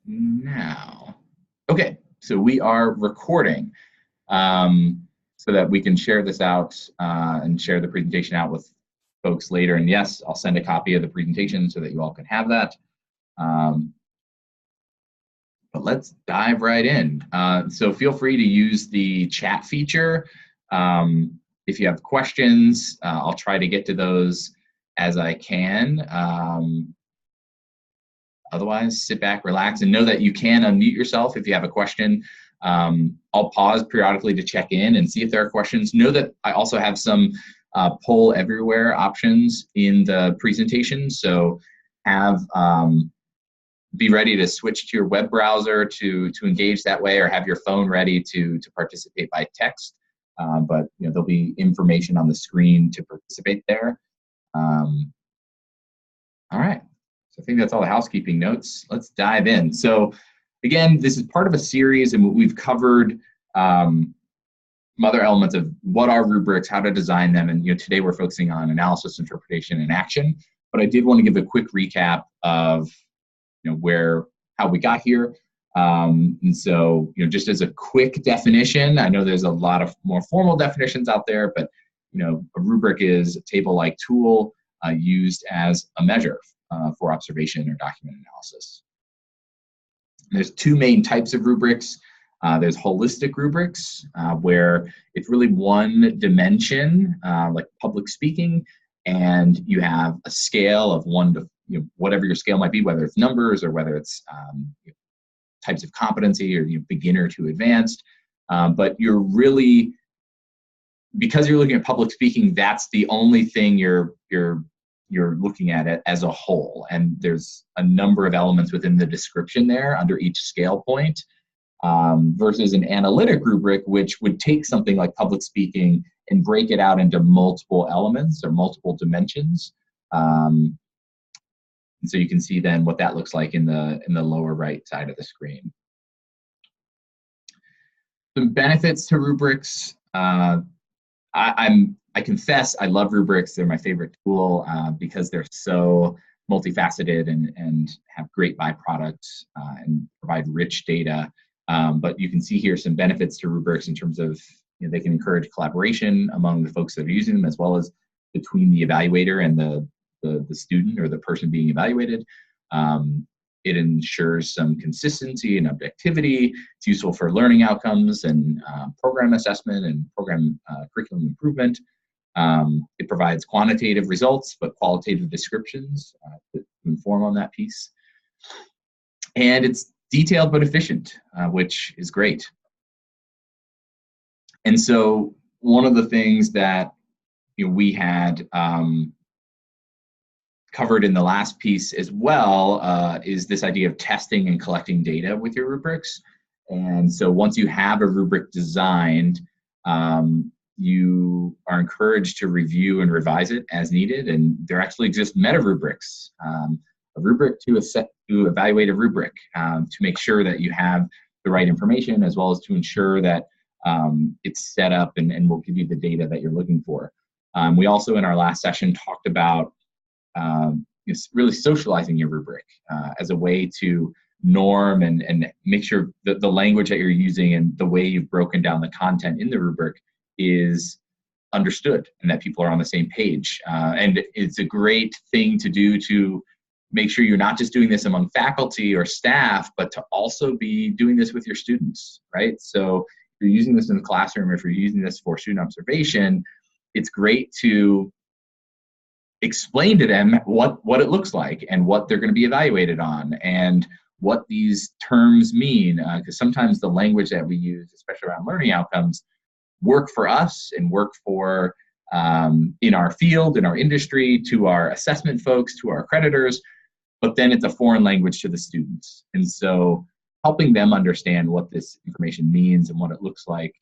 now. Okay, so we are recording so that we can share this out and share the presentation out with folks later. And yes, I'll send a copy of the presentation so that you all can have that. But let's dive right in. So feel free to use the chat feature. If you have questions, I'll try to get to those as I can. Otherwise, sit back, relax, and know that you can unmute yourself if you have a question. I'll pause periodically to check in and see if there are questions. Know that I also have some poll everywhere options in the presentation. So be ready to switch to your web browser to engage that way, or have your phone ready to participate by text. But there'll be information on the screen to participate there. All right. So I think that's all the housekeeping notes. Let's dive in. So again, this is part of a series, and we've covered some other elements of what are rubrics, how to design them, and today we're focusing on analysis, interpretation, and action. But I did want to give a quick recap of how we got here. And so just as a quick definition, I know there's a lot of more formal definitions out there, but a rubric is a table-like tool used as a measure for observation or document analysis. There's two main types of rubrics. There's holistic rubrics, where it's really one dimension, like public speaking, and you have a scale of 1 to whatever your scale might be, whether it's numbers or whether it's types of competency or beginner to advanced. But you're really, because you're looking at public speaking, that's the only thing you're looking at it as a whole. And there's a number of elements within the description there under each scale point, versus an analytic rubric, which would take something like public speaking and break it out into multiple elements or multiple dimensions. And so you can see then what that looks like in the lower right side of the screen. Some benefits to rubrics. I confess I love rubrics. They're my favorite tool because they're so multifaceted and have great byproducts and provide rich data. But you can see here some benefits to rubrics in terms of they can encourage collaboration among the folks that are using them, as well as between the evaluator and the student or the person being evaluated. It ensures some consistency and objectivity. It's useful for learning outcomes and program assessment and program curriculum improvement. It provides quantitative results, but qualitative descriptions to inform on that piece. And it's detailed but efficient, which is great. And so one of the things that we had covered in the last piece as well is this idea of testing and collecting data with your rubrics. And so once you have a rubric designed, you are encouraged to review and revise it as needed. And there actually exist meta rubrics, a rubric to evaluate a rubric, to make sure that you have the right information, as well as to ensure that it's set up and will give you the data that you're looking for. We also, in our last session, talked about really socializing your rubric as a way to norm and make sure that the language that you're using and the way you've broken down the content in the rubric is understood and that people are on the same page. And it's a great thing to do to make sure you're not just doing this among faculty or staff, but to also be doing this with your students, right? So if you're using this in the classroom, if you're using this for student observation, it's great to explain to them what it looks like and what they're going to be evaluated on and what these terms mean, because sometimes the language that we use, especially around learning outcomes, work for us and work for in our field, in our industry, to our assessment folks, to our accreditors, but then it's a foreign language to the students. And so helping them understand what this information means and what it looks like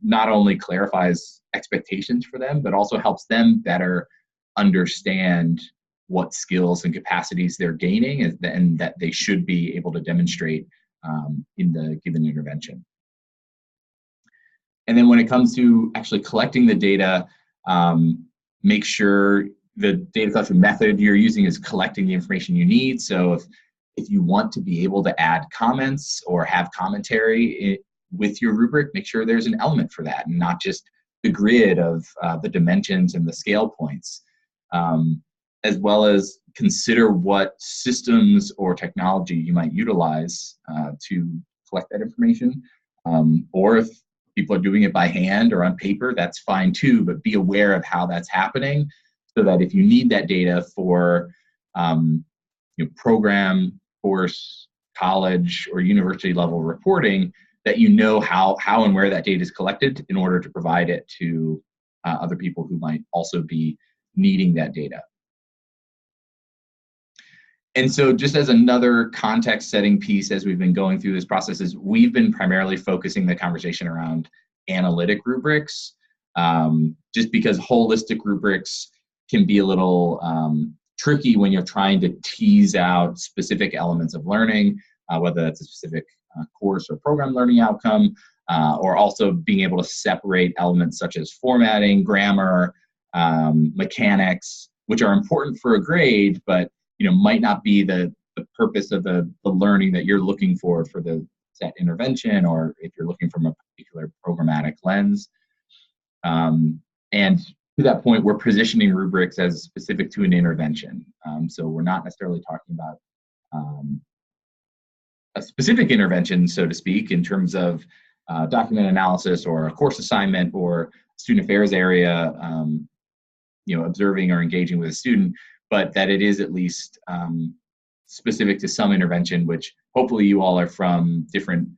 not only clarifies expectations for them, but also helps them better understand what skills and capacities they're gaining and that they should be able to demonstrate in the given intervention. And then when it comes to actually collecting the data, make sure the data collection method you're using is collecting the information you need. So If you want to be able to add comments or have commentary with your rubric, make sure there's an element for that, and not just the grid of the dimensions and the scale points, as well as consider what systems or technology you might utilize to collect that information. Or if people are doing it by hand or on paper, that's fine too, but be aware of how that's happening, so that if you need that data for program, course, college, or university level reporting, that you know how and where that data is collected in order to provide it to other people who might also be needing that data. And so just as another context setting piece, as we've been going through this process, is we've been primarily focusing the conversation around analytic rubrics, just because holistic rubrics can be a little tricky when you're trying to tease out specific elements of learning, whether that's a specific course or program learning outcome, or also being able to separate elements such as formatting, grammar, mechanics, which are important for a grade, but might not be the purpose of the learning that you're looking for the set intervention, or if you're looking from a particular programmatic lens. And to that point, we're positioning rubrics as specific to an intervention. So we're not necessarily talking about a specific intervention, so to speak, in terms of document analysis or a course assignment or student affairs area, observing or engaging with a student, but that it is at least specific to some intervention, which hopefully you all are from different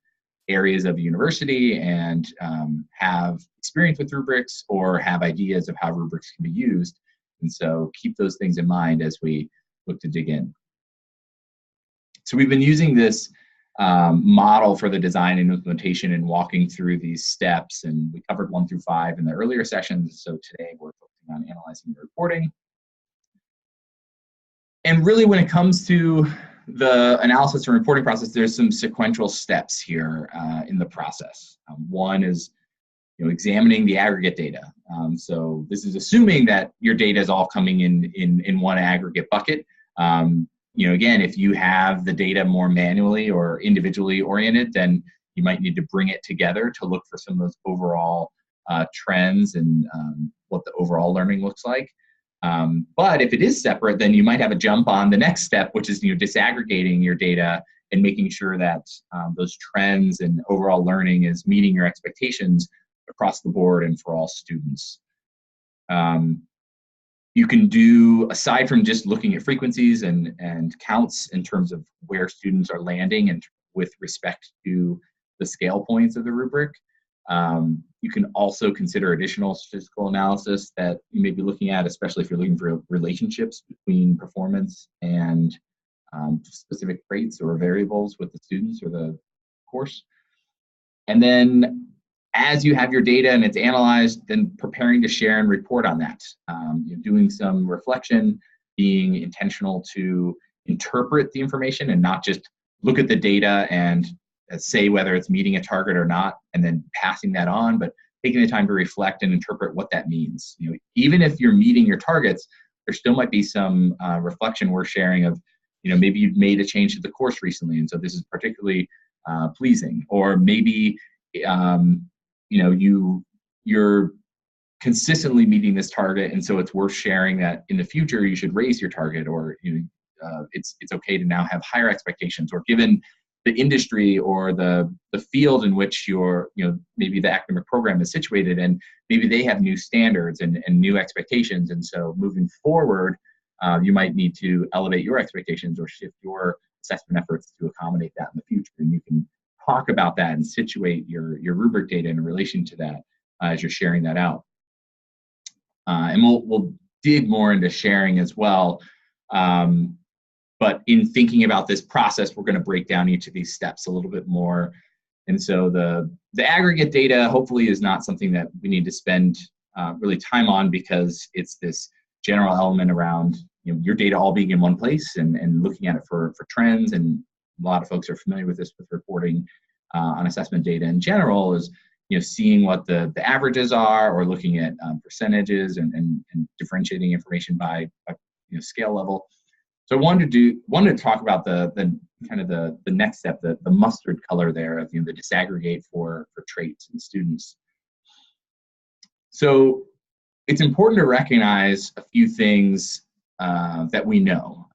areas of the university and have experience with rubrics or have ideas of how rubrics can be used. And so keep those things in mind as we look to dig in. So we've been using this model for the design and implementation and walking through these steps, and we covered 1 through 5 in the earlier sessions. So today we're focusing on analyzing the reporting. And really, when it comes to the analysis and reporting process, there's some sequential steps here in the process. One is examining the aggregate data. So this is assuming that your data is all coming in one aggregate bucket. Again, if you have the data more manually or individually oriented, then you might need to bring it together to look for some of those overall trends and what the overall learning looks like. But if it is separate, then you might have a jump on the next step, which is disaggregating your data and making sure that those trends and overall learning is meeting your expectations across the board and for all students. You can do, aside from just looking at frequencies and counts in terms of where students are landing and with respect to the scale points of the rubric, you can also consider additional statistical analysis that you may be looking at, especially if you're looking for relationships between performance and specific traits or variables with the students or the course. And then as you have your data and it's analyzed, then preparing to share and report on that. Doing some reflection, being intentional to interpret the information and not just look at the data and say whether it's meeting a target or not, and then passing that on, but taking the time to reflect and interpret what that means. Even if you're meeting your targets, there still might be some reflection worth sharing of, maybe you've made a change to the course recently, and so this is particularly pleasing. Or maybe, you're consistently meeting this target, and so it's worth sharing that in the future you should raise your target, or it's okay to now have higher expectations, or given the industry or the field in which your maybe the academic program is situated, and maybe they have new standards and new expectations, and so moving forward you might need to elevate your expectations or shift your assessment efforts to accommodate that in the future. And you can talk about that and situate your rubric data in relation to that as you're sharing that out. And we'll dig more into sharing as well. But in thinking about this process, we're going to break down each of these steps a little bit more. And so the aggregate data hopefully is not something that we need to spend really time on, because it's this general element around your data all being in one place and looking at it for trends. And a lot of folks are familiar with this with reporting on assessment data in general, is seeing what the averages are, or looking at percentages and differentiating information by scale level. So I wanted to talk about the kind of the next step, the mustard color there of, the disaggregate for traits and students. So it's important to recognize a few things that we know.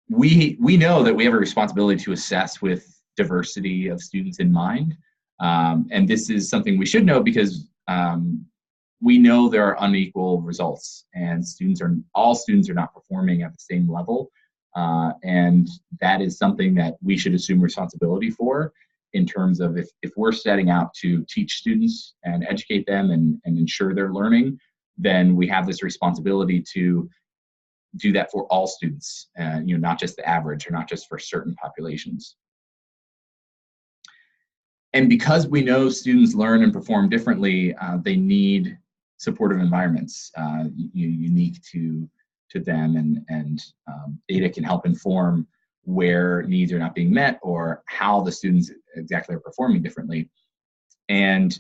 We know that we have a responsibility to assess with diversity of students in mind, and this is something we should know because we know there are unequal results, and all students are not performing at the same level, and that is something that we should assume responsibility for in terms of if we're setting out to teach students and educate them and ensure they're learning, then we have this responsibility to do that for all students, not just the average or not just for certain populations. And because we know students learn and perform differently, they need supportive environments unique to them, and data can help inform where needs are not being met or how the students exactly are performing differently. And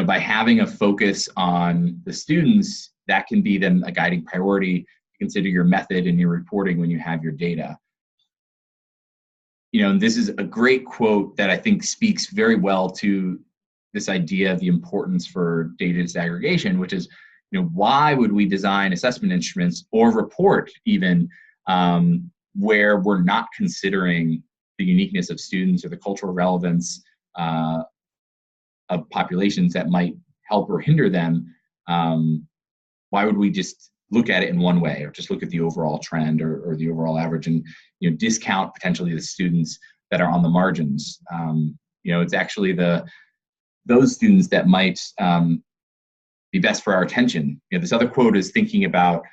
by having a focus on the students, that can be then a guiding priority to consider your method and your reporting when you have your data. And this is a great quote that I think speaks very well to this idea of the importance for data disaggregation, which is, why would we design assessment instruments or report even where we're not considering the uniqueness of students or the cultural relevance of populations that might help or hinder them? Why would we just look at it in one way, or just look at the overall trend or the overall average and discount potentially the students that are on the margins? It's actually those students that might be best for our attention. This other quote is thinking about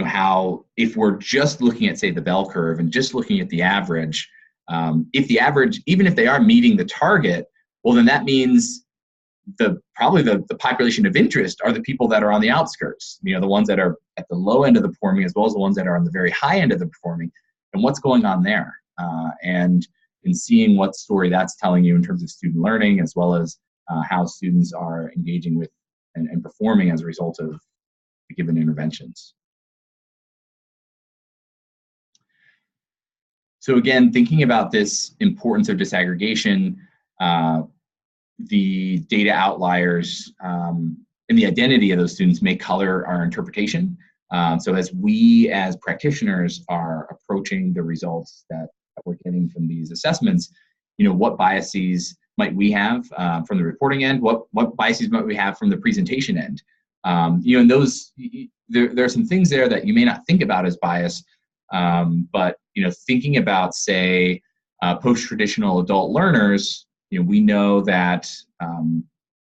how if we're just looking at, say, the bell curve and just looking at the average, if the average, even if they are meeting the target, well, then that means probably the population of interest are the people that are on the outskirts, the ones that are at the low end of the performing as well as the ones that are on the very high end of the performing, and what's going on there. And in seeing what story that's telling you in terms of student learning, as well as how students are engaging with and performing as a result of the given interventions. So again, thinking about this importance of disaggregation, the data outliers and the identity of those students may color our interpretation. So as we as practitioners are approaching the results that we're getting from these assessments, what biases might we have from the reporting end? What biases might we have from the presentation end? And those, there are some things there that you may not think about as bias, but thinking about, say, post-traditional adult learners, we know that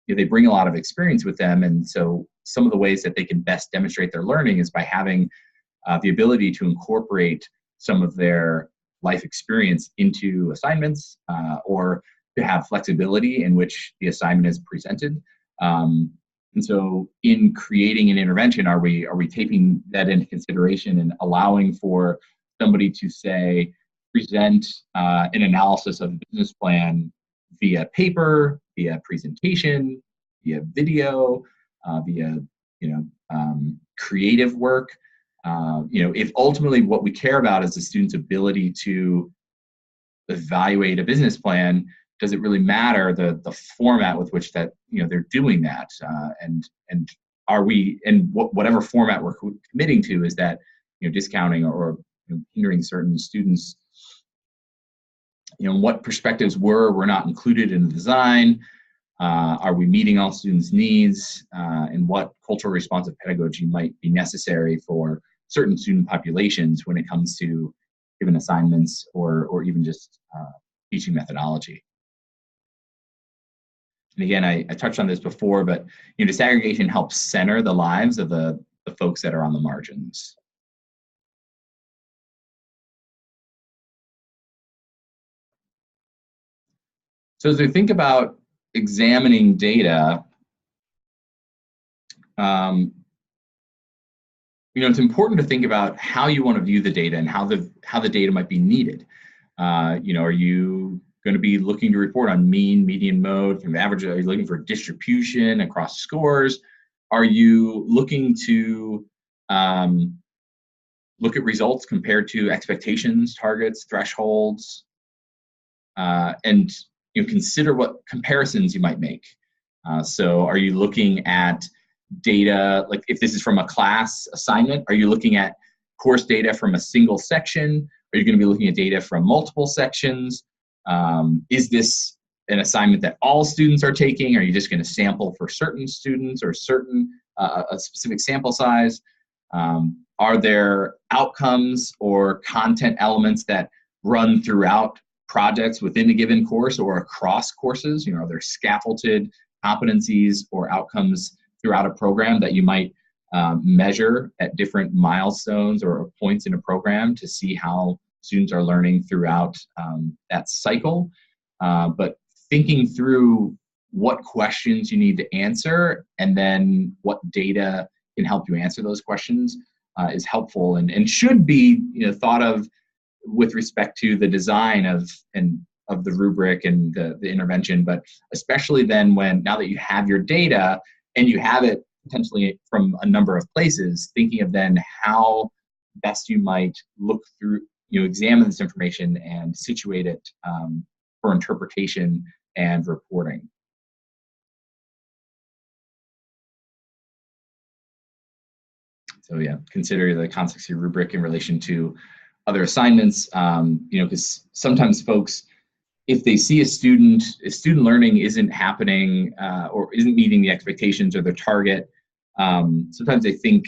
they bring a lot of experience with them, and so some of the ways that they can best demonstrate their learning is by having the ability to incorporate some of their life experience into assignments, or to have flexibility in which the assignment is presented. And so in creating an intervention, are we taking that into consideration and allowing for somebody to, say, present an analysis of a business plan via paper, via presentation, via video, via creative work? If ultimately what we care about is the student's ability to evaluate a business plan, does it really matter the format with which that they're doing that? And are we, and whatever format we're committing to, is that discounting or hindering certain students? What perspectives were not included in the design? Are we meeting all students' needs? And what cultural responsive pedagogy might be necessary for certain student populations when it comes to given assignments or even just teaching methodology? And again, I touched on this before, but disaggregation helps center the lives of the folks that are on the margins. So as we think about examining data, it's important to think about how you want to view the data and how the data might be needed. Are you going to be looking to report on mean, median, mode, from average? Are you looking for distribution across scores? Are you looking to look at results compared to expectations, targets, thresholds, and consider what comparisons you might make. So are you looking at data, like if this is from a class assignment, are you looking at course data from a single section? Are you going to be looking at data from multiple sections? Is this an assignment that all students are taking? Are you just going to sample for certain students or a specific sample size? Are there outcomes or content elements that run throughout projects within a given course or across courses? Are there scaffolded competencies or outcomes throughout a program that you might measure at different milestones or points in a program to see how students are learning throughout that cycle? But thinking through what questions you need to answer and then what data can help you answer those questions is helpful and should be thought of with respect to the design of the rubric and the intervention, but especially then now that you have your data and you have it potentially from a number of places, thinking of then how best you might look through, examine this information and situate it for interpretation and reporting. So yeah, consider the context of your rubric in relation to other assignments, because sometimes folks, if they see if student learning isn't happening or isn't meeting the expectations or their target, sometimes they think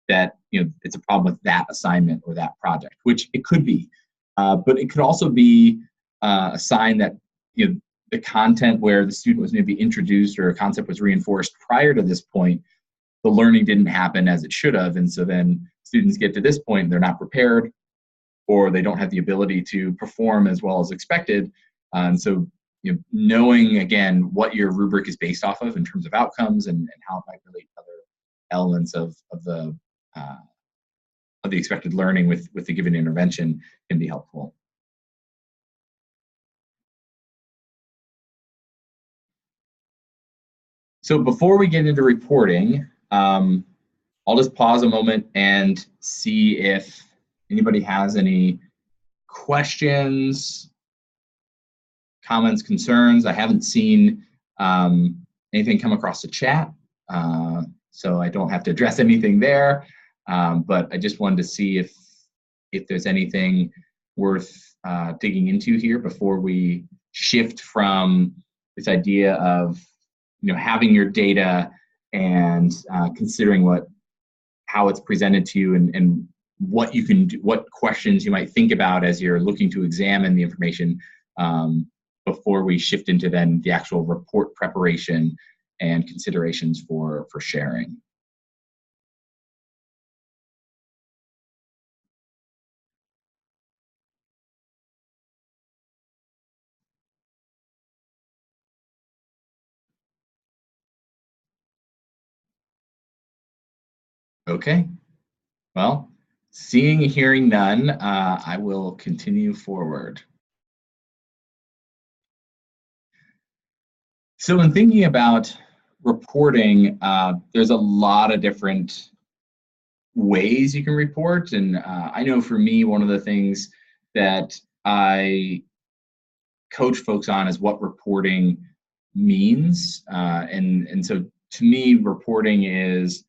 that it's a problem with that assignment or that project, which it could be, but it could also be a sign that the content where the student was maybe introduced or a concept was reinforced prior to this point, the learning didn't happen as it should have, and so then students get to this point and they're not prepared, or they don't have the ability to perform as well as expected. And so, knowing again what your rubric is based off of in terms of outcomes and how it might relate to other elements of the expected learning with the given intervention can be helpful. So before we get into reporting, I'll just pause a moment and see if anybody has any questions, comments, concerns. I haven't seen anything come across the chat, so I don't have to address anything there. But I just wanted to see if there's anything worth digging into here before we shift from this idea of having your data and considering how it's presented to you and what you can do, what questions you might think about as you're looking to examine the information before we shift into then the actual report preparation and considerations for sharing. Okay, well, seeing and hearing none, I will continue forward. So in thinking about reporting, there's a lot of different ways you can report. And I know for me, one of the things that I coach folks on is what reporting means. And so to me, reporting is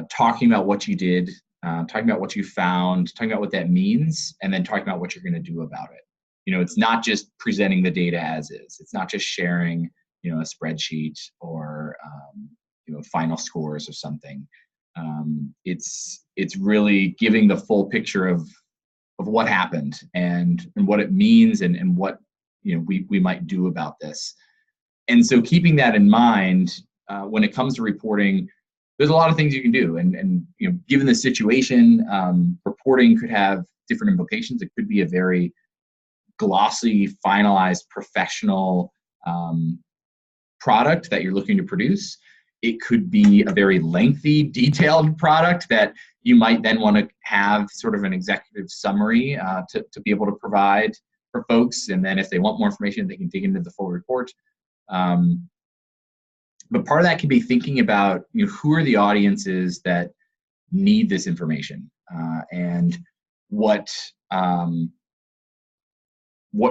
talking about what you did, talking about what you found, talking about what that means, and then talking about what you're going to do about it. It's not just presenting the data as is. It's not just sharing, a spreadsheet or, final scores or something. It's really giving the full picture of what happened and what it means and what we might do about this. And so keeping that in mind, when it comes to reporting, there's a lot of things you can do. And given the situation, reporting could have different implications. It could be a very glossy, finalized, professional product that you're looking to produce. It could be a very lengthy, detailed product that you might then want to have sort of an executive summary to be able to provide for folks. And then if they want more information, they can dig into the full report. But part of that can be thinking about who are the audiences that need this information. and what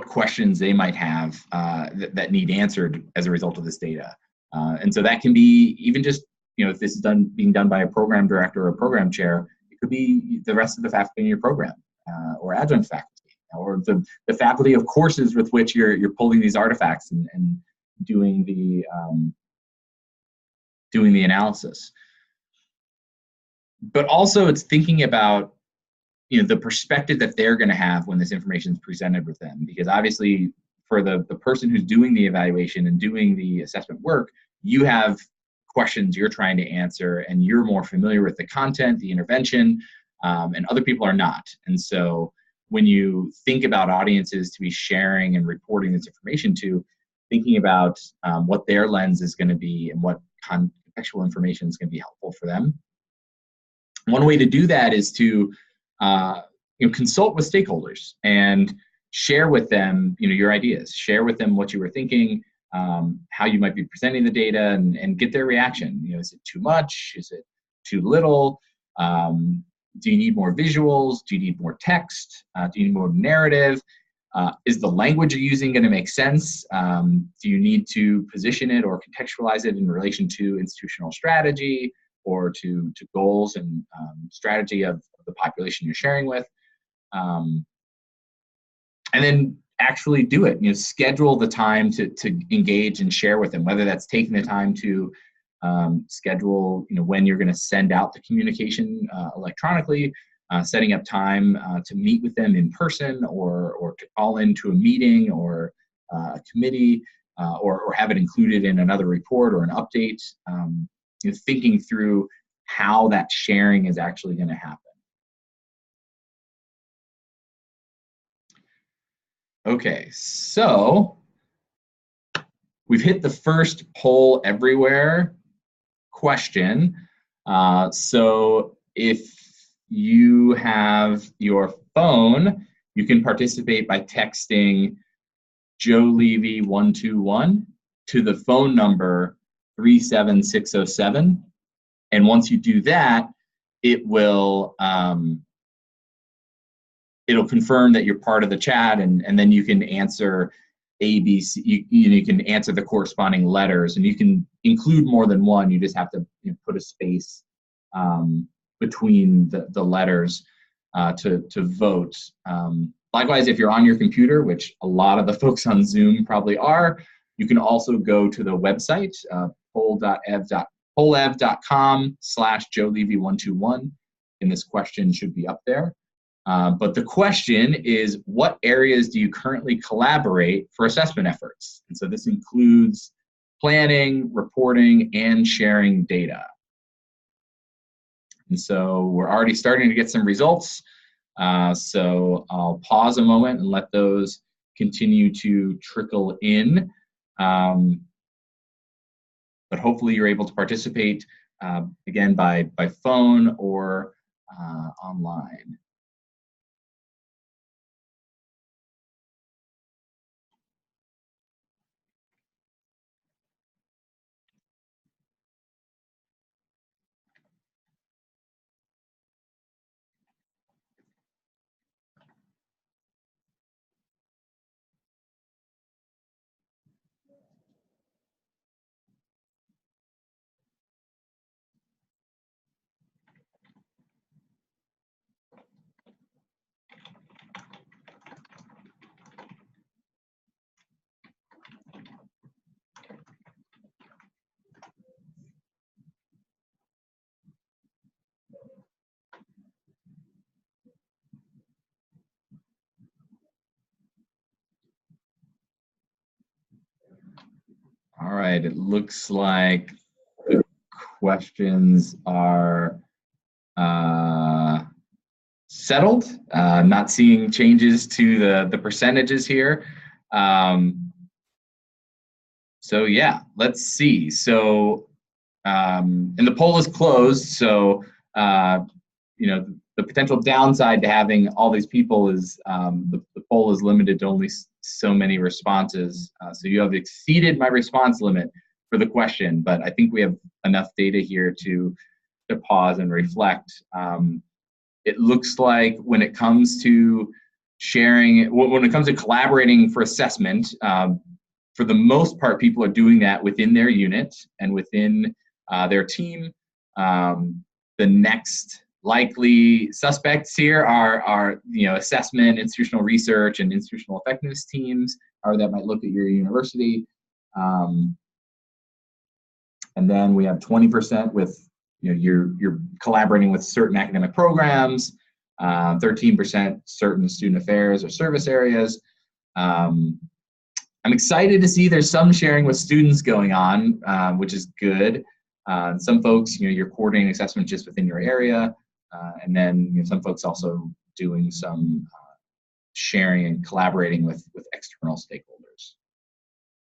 questions they might have that need answered as a result of this data. And so that can be even just, if this is being done by a program director or a program chair, it could be the rest of the faculty in your program, or adjunct faculty, or the faculty of courses with which you're pulling these artifacts and doing the analysis. But also it's thinking about the perspective that they're going to have when this information is presented with them, because obviously for the person who's doing the evaluation and doing the assessment work, you have questions you're trying to answer and you're more familiar with the content, the intervention, and other people are not. And so when you think about audiences to be sharing and reporting this information to, thinking about what their lens is going to be and what contextual information is going to be helpful for them. One way to do that is to consult with stakeholders and share with them your ideas, share with them what you were thinking, how you might be presenting the data, and get their reaction. Is it too much? Is it too little? Do you need more visuals? Do you need more text? Do you need more narrative? Is the language you're using going to make sense? Do you need to position it or contextualize it in relation to institutional strategy or to goals and strategy of the population you're sharing with? And then actually do it. Schedule the time to engage and share with them, whether that's taking the time to schedule when you're going to send out the communication electronically, setting up time to meet with them in person, or to call into a meeting or a committee, or have it included in another report or an update. Thinking through how that sharing is actually going to happen. Okay, so we've hit the first poll everywhere question. So if you have your phone, you can participate by texting Joe Levy 121 to the phone number 37607. And once you do that, it will it'll confirm that you're part of the chat, and then you can answer A, B, C. You can answer the corresponding letters, and you can include more than one. You just have to put a space between the letters to vote. Likewise, if you're on your computer, which a lot of the folks on Zoom probably are, you can also go to the website, pollev.com/JoeLevy121, and this question should be up there. But the question is, what areas do you currently collaborate for assessment efforts? And so this includes planning, reporting, and sharing data. And so we're already starting to get some results. So I'll pause a moment and let those continue to trickle in. But hopefully you're able to participate, again, by phone or online. All right, it looks like the questions are settled. Not seeing changes to the percentages here. So yeah, let's see. So, and the poll is closed. So, the potential downside to having all these people is the poll is limited to only so many responses. So you have exceeded my response limit for the question, but I think we have enough data here to pause and reflect. it looks like when it comes to sharing, when it comes to collaborating for assessment, for the most part, people are doing that within their unit and within their team. The next likely suspects here are assessment, institutional research, and institutional effectiveness teams, or that might look at your university. And then we have 20% with you're collaborating with certain academic programs, 13% certain student affairs or service areas. I'm excited to see there's some sharing with students going on, which is good. Some folks, you're coordinating assessment just within your area, and then some folks also doing some sharing and collaborating with external stakeholders.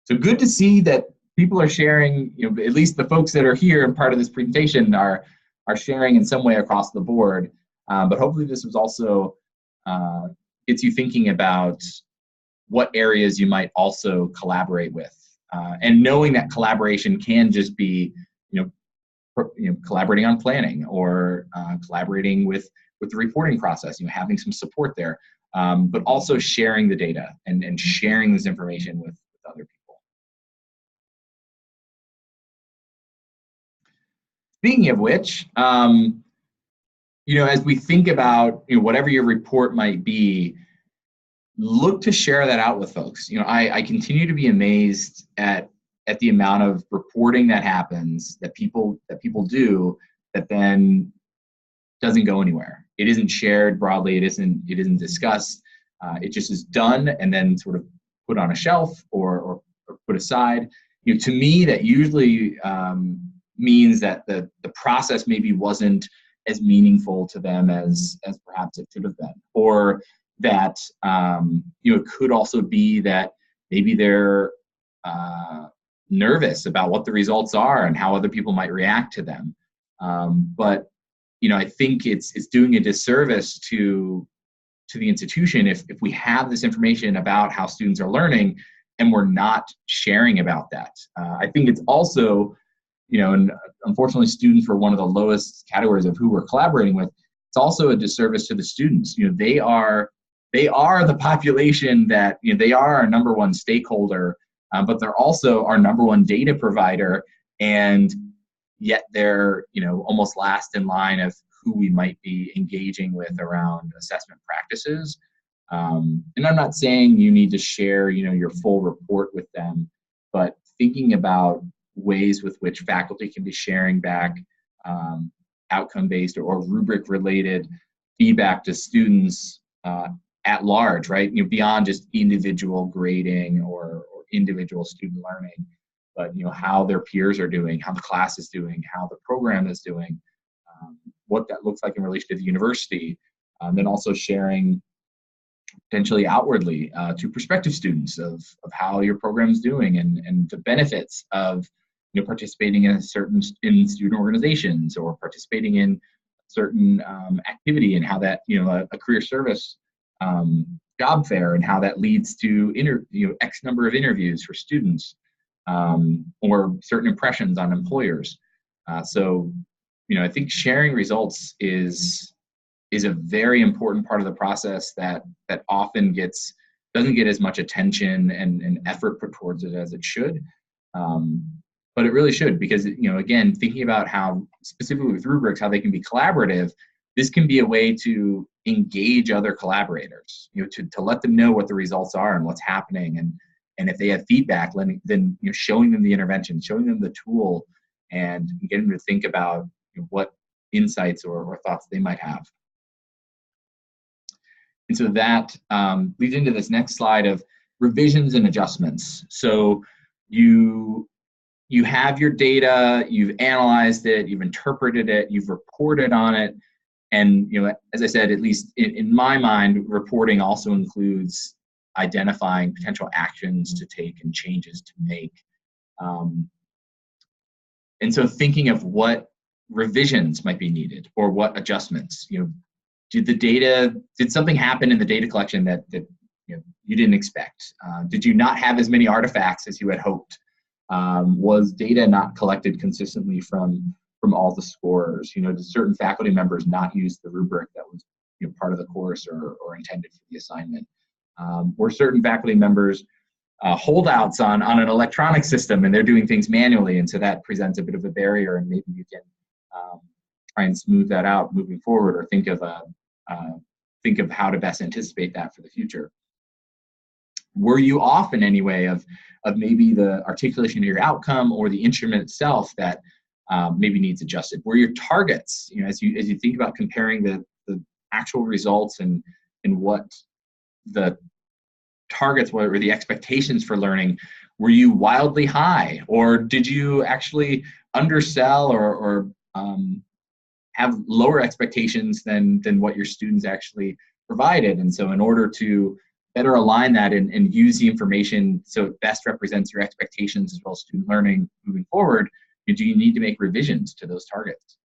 So good to see that people are sharing, at least the folks that are here and part of this presentation are sharing in some way across the board. But hopefully this was also gets you thinking about what areas you might also collaborate with, and knowing that collaboration can just be, collaborating on planning or collaborating with the reporting process, having some support there, but also sharing the data and sharing this information with other people. Speaking of which, as we think about whatever your report might be, look to share that out with folks. I continue to be amazed at the amount of reporting that happens, that people do, that then doesn't go anywhere. It isn't shared broadly. It isn't discussed. It just is done and then sort of put on a shelf or put aside. To me, that usually means that the process maybe wasn't as meaningful to them as perhaps it should have been, or that it could also be that maybe they're nervous about what the results are and how other people might react to them. But I think it's doing a disservice to the institution if we have this information about how students are learning and we're not sharing about that. I think it's also, and unfortunately students were one of the lowest categories of who we're collaborating with. It's also a disservice to the students. They are the population that, they are our number one stakeholder, but they're also our number one data provider, and yet they're, almost last in line of who we might be engaging with around assessment practices. And I'm not saying you need to share, your full report with them, but thinking about ways with which faculty can be sharing back outcome-based or rubric-related feedback to students at large, right? Beyond just individual grading or individual student learning, but how their peers are doing, how the class is doing, how the program is doing, what that looks like in relation to the university, then also sharing potentially outwardly to prospective students of how your program is doing and the benefits of participating in student organizations or participating in certain activity, and how that a career service job fair and how that leads to X number of interviews for students, or certain impressions on employers. So I think sharing results is a very important part of the process that often doesn't get as much attention and effort put towards it as it should. But it really should, because again, thinking about how specifically with rubrics, how they can be collaborative, this can be a way to engage other collaborators, to let them know what the results are and what's happening, and if they have feedback, then showing them the intervention, showing them the tool, and getting them to think about what insights or thoughts they might have. And so that leads into this next slide of revisions and adjustments. So you have your data, you've analyzed it, you've interpreted it, you've reported on it, and as I said, at least in my mind, reporting also includes identifying potential actions to take and changes to make. And so thinking of what revisions might be needed or what adjustments. Did something happen in the data collection that you didn't expect? Did you not have as many artifacts as you had hoped? Was data not collected consistently from from all the scorers? You know, did certain faculty members not use the rubric that was, you know, part of the course or intended for the assignment? Were certain faculty members holdouts on an electronic system and they're doing things manually, and so that presents a bit of a barrier, and maybe you can try and smooth that out moving forward, or think of how to best anticipate that for the future. Were you off in any way of maybe the articulation of your outcome or the instrument itself that maybe needs adjusted? Were your targets, you know, as you think about comparing the actual results and what the targets were, or the expectations for learning, were you wildly high, or did you actually undersell or have lower expectations than what your students actually provided? And so in order to better align that and use the information so it best represents your expectations as well as student learning moving forward, do you need to make revisions to those targets?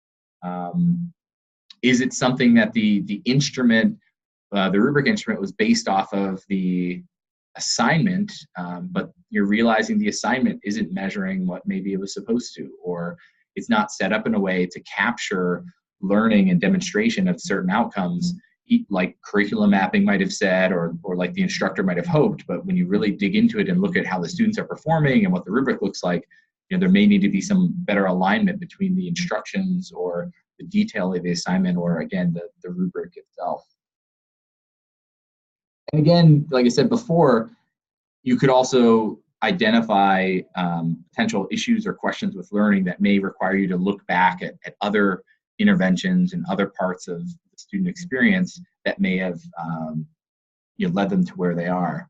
Is it something that the instrument, the rubric instrument, was based off of the assignment, but you're realizing the assignment isn't measuring what maybe it was supposed to, or it's not set up in a way to capture learning and demonstration of certain outcomes, like curriculum mapping might have said, or like the instructor might have hoped. But when you really dig into it and look at how the students are performing and what the rubric looks like, you know, there may need to be some better alignment between the instructions or the detail of the assignment, or again, the rubric itself. And again, like I said before, you could also identify potential issues or questions with learning that may require you to look back at other interventions and other parts of the student experience that may have you know, led them to where they are.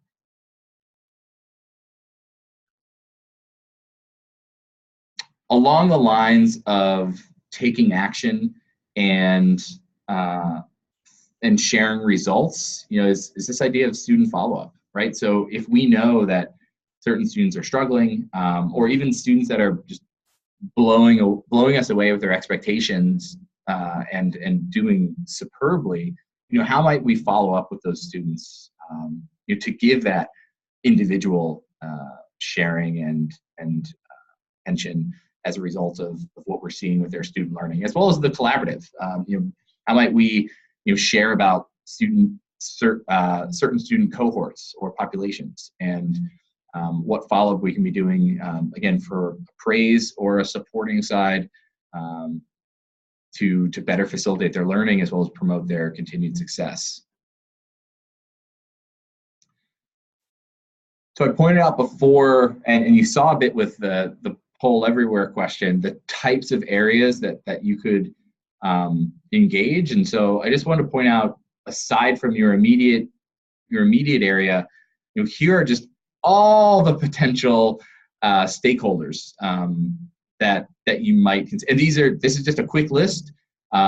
Along the lines of taking action and sharing results, you know, is this idea of student follow-up, right? So if we know that certain students are struggling, or even students that are just blowing us away with their expectations and doing superbly, you know, how might we follow up with those students, you know, to give that individual sharing and attention as a result of what we're seeing with their student learning, as well as the collaborative. You know, how might we, you know, share about certain student cohorts or populations, and what follow-up we can be doing, again, for praise or a supporting side, to better facilitate their learning as well as promote their continued success. So I pointed out before, and you saw a bit with the poll everywhere question, the types of areas that you could engage. And so I just want to point out, aside from your immediate area, you know, here are just all the potential stakeholders that you might consider. And this is just a quick list. You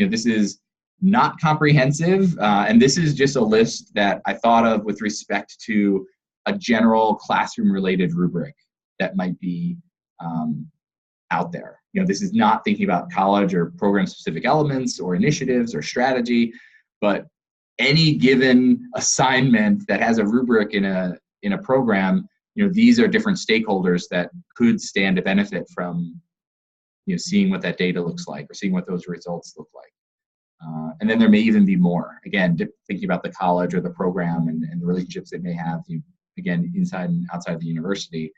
know, this is not comprehensive, and this is just a list that I thought of with respect to a general classroom-related rubric that might be out there. You know, this is not thinking about college or program-specific elements or initiatives or strategy, but any given assignment that has a rubric in a program. You know, these are different stakeholders that could stand to benefit from, you know, seeing what that data looks like or seeing what those results look like. And then there may even be more. Again, thinking about the college or the program and the relationships they may have, again, inside and outside the university.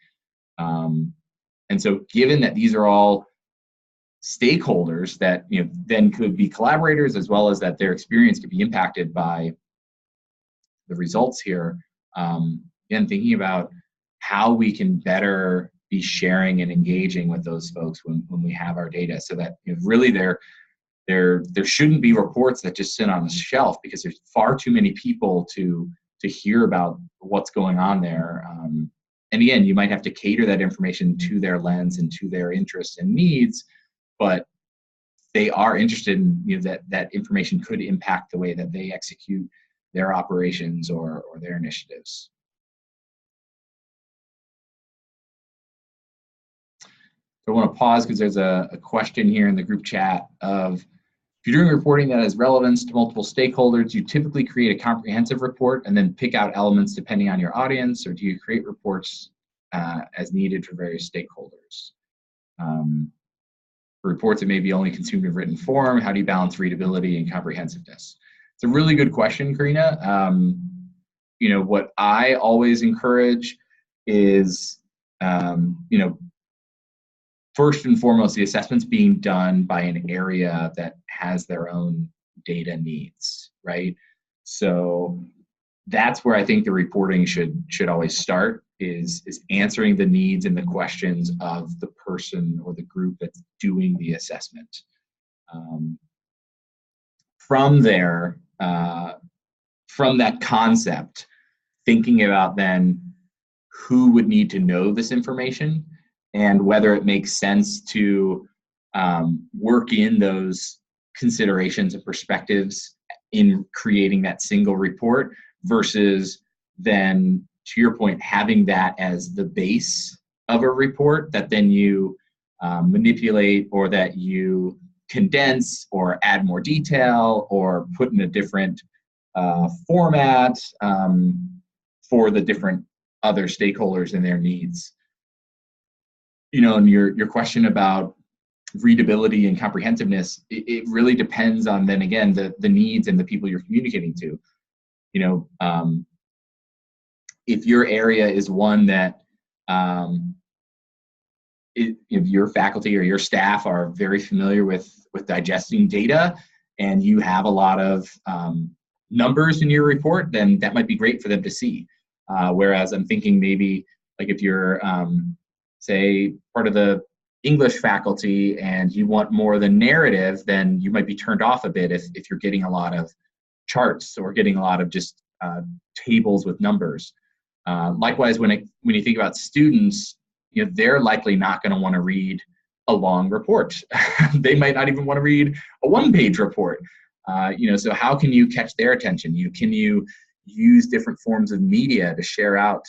And so given that these are all stakeholders that, you know, then could be collaborators, as well as that their experience could be impacted by the results here, again, thinking about how we can better be sharing and engaging with those folks when we have our data, so that, you know, really there shouldn't be reports that just sit on the shelf, because there's far too many people to hear about what's going on there. And again, you might have to cater that information to their lens and to their interests and needs, but they are interested in, you know, that information could impact the way that they execute their operations or their initiatives. So I want to pause because there's a question here in the group chat of, if you're doing reporting that has relevance to multiple stakeholders, you typically create a comprehensive report and then pick out elements depending on your audience, or do you create reports as needed for various stakeholders? For reports that may be only consumed in written form, how do you balance readability and comprehensiveness? It's a really good question, Karina. What I always encourage is, first and foremost, the assessment's being done by an area that has their own data needs, right? So that's where I think the reporting should always start, is answering the needs and the questions of the person or the group that's doing the assessment. From there, from that concept, thinking about then who would need to know this information and whether it makes sense to work in those considerations and perspectives in creating that single report, versus then, to your point, having that as the base of a report that then you manipulate, or that you condense or add more detail or put in a different format for the different other stakeholders and their needs. And your question about readability and comprehensiveness, it really depends on, then again, the needs and the people you're communicating to. If your area is one that if your faculty or your staff are very familiar with digesting data, and you have a lot of numbers in your report, then that might be great for them to see. Whereas I'm thinking maybe like if you're, say, part of the English faculty and you want more of the narrative, then you might be turned off a bit if you're getting a lot of charts or getting a lot of just tables with numbers. Likewise, when you think about students, they're likely not going to want to read a long report. They might not even want to read a one-page report. So how can you catch their attention? Can you use different forms of media to share out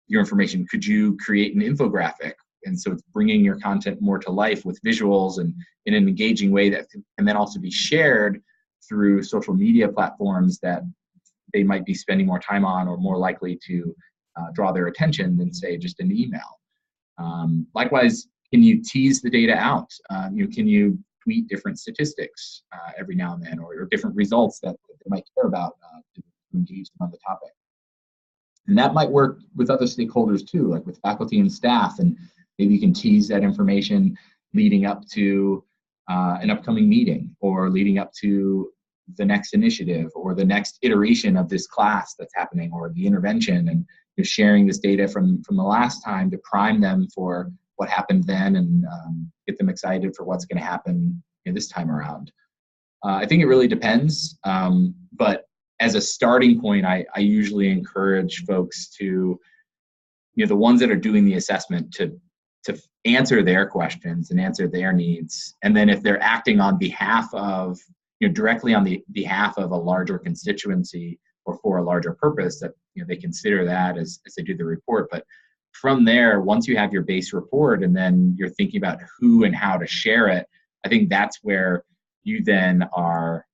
your information? Could you create an infographic? And so it's bringing your content more to life with visuals and in an engaging way that can then also be shared through social media platforms that they might be spending more time on, or more likely to draw their attention than, say, just an email. Likewise, can you tease the data out? Can you tweet different statistics every now and then, or different results that they might care about to engage them on the topic? And that might work with other stakeholders too, like with faculty and staff, and maybe you can tease that information leading up to an upcoming meeting, or leading up to the next initiative or the next iteration of this class that's happening, or the intervention, and you're sharing this data from the last time to prime them for what happened then, and get them excited for what's going to happen this time around. I think it really depends, but as a starting point, I usually encourage folks to, the ones that are doing the assessment, to answer their questions and answer their needs. And then if they're acting on behalf of, directly on the behalf of a larger constituency or for a larger purpose, that they consider that as they do the report. But from there, once you have your base report and then you're thinking about who and how to share it, I think that's where you then are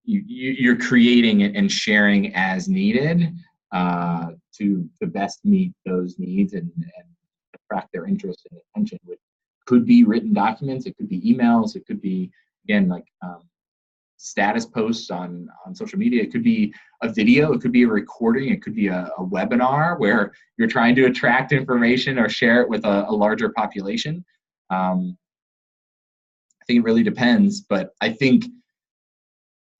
you're creating and sharing as needed to best meet those needs and attract their interest and attention, which could be written documents, it could be emails, it could be, again, like status posts on social media, it could be a video, it could be a recording, it could be a webinar where you're trying to attract information or share it with a larger population. I think it really depends, but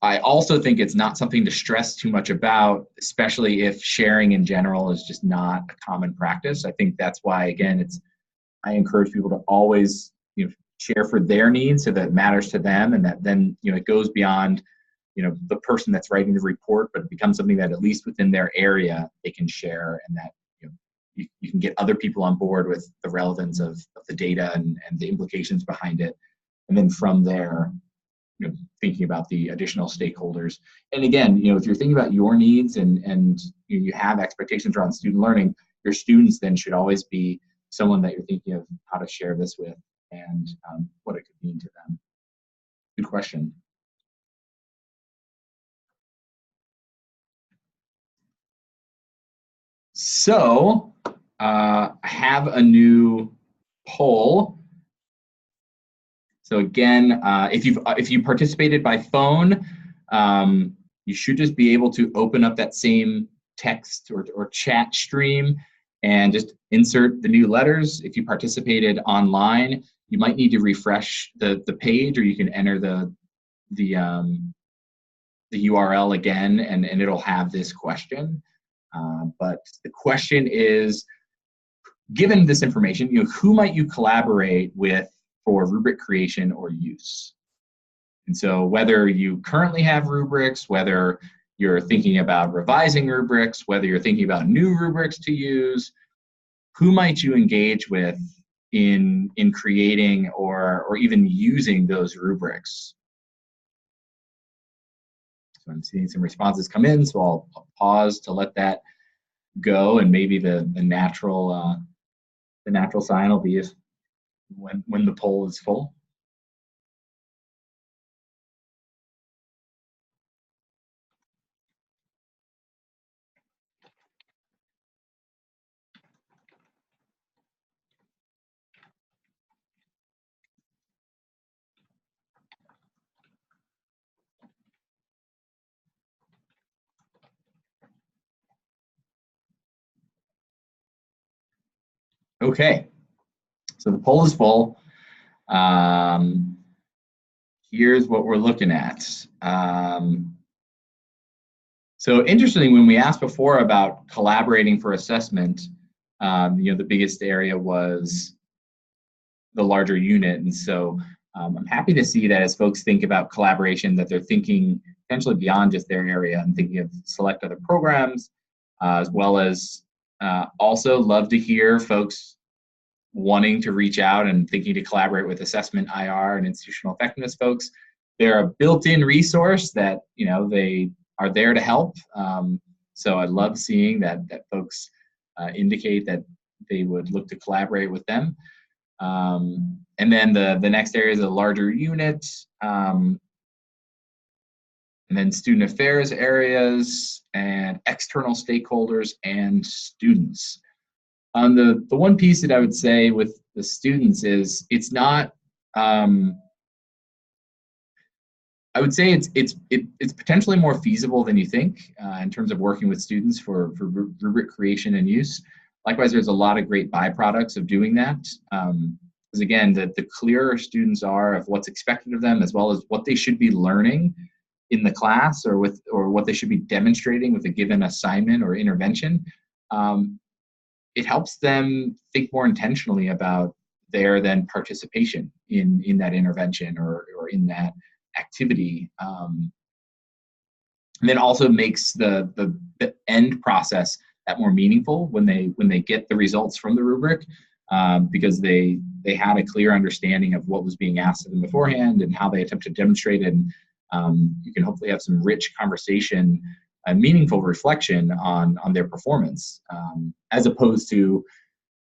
I also think it's not something to stress too much about, especially if sharing in general is just not a common practice. I think that's why, again, I encourage people to always, share for their needs, so that it matters to them, and that then, it goes beyond, the person that's writing the report, but it becomes something that at least within their area they can share, and that, you can get other people on board with the relevance of the data and the implications behind it. And then from there, thinking about the additional stakeholders. And again, if you're thinking about your needs and you have expectations around student learning, your students then should always be someone that you're thinking of how to share this with, and what it could mean to them. Good question. So I have a new poll So again, if you participated by phone, you should just be able to open up that same text or chat stream and just insert the new letters. If you participated online, you might need to refresh the page, or you can enter the URL again, and it'll have this question. But the question is, given this information, who might you collaborate with for rubric creation or use? And so whether you currently have rubrics, whether you're thinking about revising rubrics, whether you're thinking about new rubrics to use, who might you engage with in creating or even using those rubrics? So I'm seeing some responses come in, so I'll pause to let that go, and maybe the natural sign will be when the poll is full. Okay, so the poll is full. Here's what we're looking at. So interestingly, when we asked before about collaborating for assessment, the biggest area was the larger unit. And so I'm happy to see that as folks think about collaboration, that they're thinking potentially beyond just their area and thinking of select other programs, as well as also love to hear folks wanting to reach out and thinking to collaborate with assessment, IR, and institutional effectiveness folks. They're a built-in resource that they are there to help. So I love seeing that folks indicate that they would look to collaborate with them. And then the next area is a larger unit, and then student affairs areas and external stakeholders and students. On the one piece that I would say with the students is it's not. I would say it's potentially more feasible than you think in terms of working with students for rubric creation and use. Likewise, there's a lot of great byproducts of doing that. Because again, the clearer students are of what's expected of them, as well as what they should be learning in the class, or what they should be demonstrating with a given assignment or intervention, it helps them think more intentionally about their then participation in that intervention or in that activity. And then also makes the end process that more meaningful when they get the results from the rubric, because they had a clear understanding of what was being asked of them beforehand and how they attempted to demonstrate it. And you can hopefully have some rich conversation and meaningful reflection on their performance, as opposed to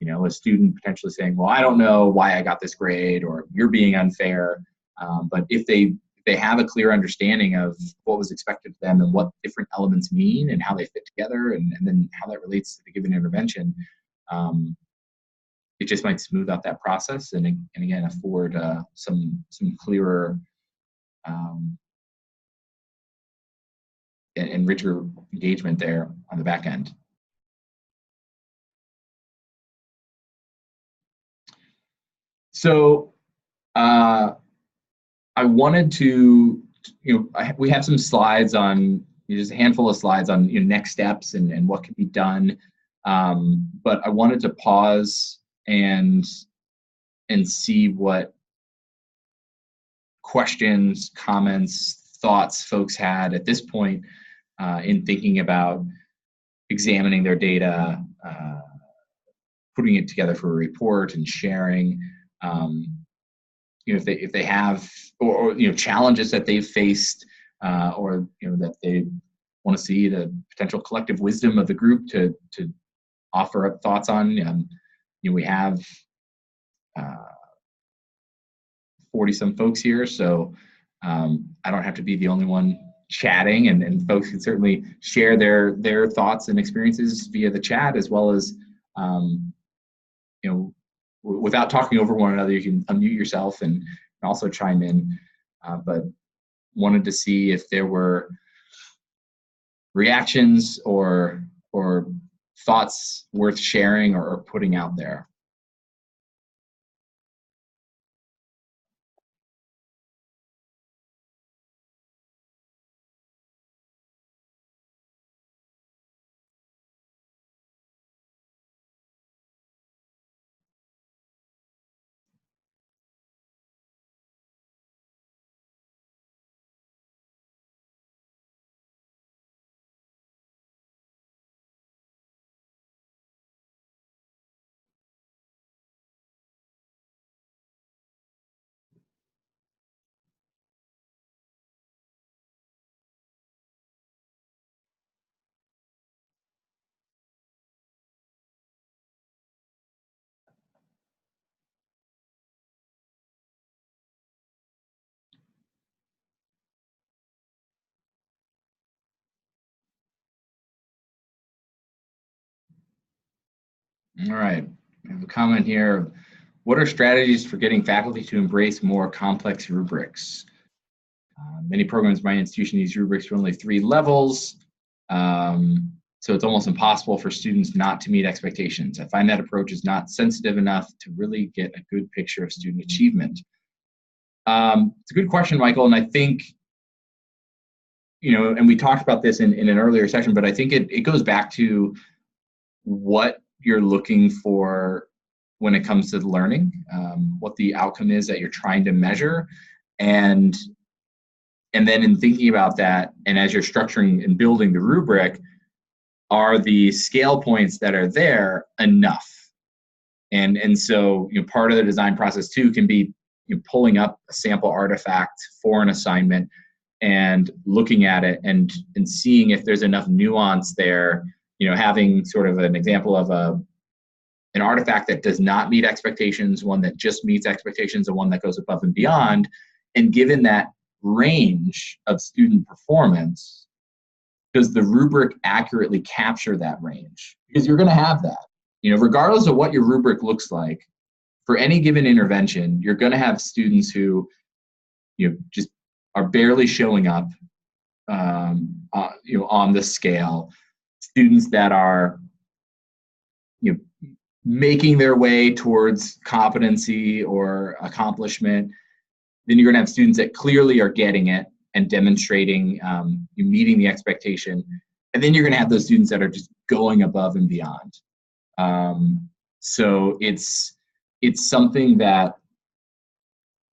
a student potentially saying, well, I don't know why I got this grade, or you're being unfair. But if they have a clear understanding of what was expected of them and what different elements mean and how they fit together, and then how that relates to the given intervention, it just might smooth out that process and again afford some clearer and richer engagement there on the back end. So I wanted to, we have some slides on, just a handful of slides on next steps and what can be done. But I wanted to pause and see what questions, comments, thoughts folks had at this point in thinking about examining their data, putting it together for a report and sharing. If they have or challenges that they've faced, or that they want to see the potential collective wisdom of the group to offer up thoughts on. We have 40-some folks here, so I don't have to be the only one chatting, and folks can certainly share their thoughts and experiences via the chat, as well as without talking over one another, you can unmute yourself and also chime in, but wanted to see if there were reactions or thoughts worth sharing or putting out there. All right, I have a comment here. What are strategies for getting faculty to embrace more complex rubrics? Many programs in my institution use rubrics for only 3 levels, so it's almost impossible for students not to meet expectations. I find that approach is not sensitive enough to really get a good picture of student achievement. It's a good question, Michael, and I think, and we talked about this in an earlier session, but I think it goes back to what you're looking for when it comes to learning, what the outcome is that you're trying to measure, and then in thinking about that, and as you're structuring and building the rubric, are the scale points that are there enough? And so part of the design process too can be pulling up a sample artifact for an assignment and looking at it and seeing if there's enough nuance there. Having sort of an example of an artifact that does not meet expectations, one that just meets expectations, and one that goes above and beyond. And given that range of student performance, does the rubric accurately capture that range? Because you're going to have that. Regardless of what your rubric looks like, for any given intervention, you're going to have students who just are barely showing up on the scale, students that are making their way towards competency or accomplishment. Then you're going to have students that clearly are getting it and demonstrating you meeting the expectation. And then you're going to have those students that are just going above and beyond. So it's something that,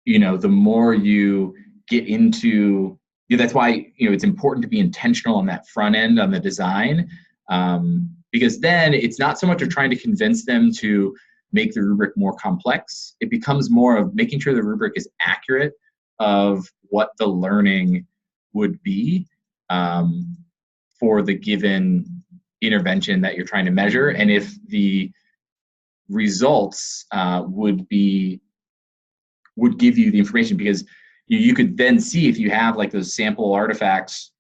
the more you get into, that's why, it's important to be intentional on that front end on the design, because then it's not so much of trying to convince them to make the rubric more complex. It becomes more of making sure the rubric is accurate of what the learning would be for the given intervention that you're trying to measure, and if the results would give you the information, because you could then see if you have like those sample artifacts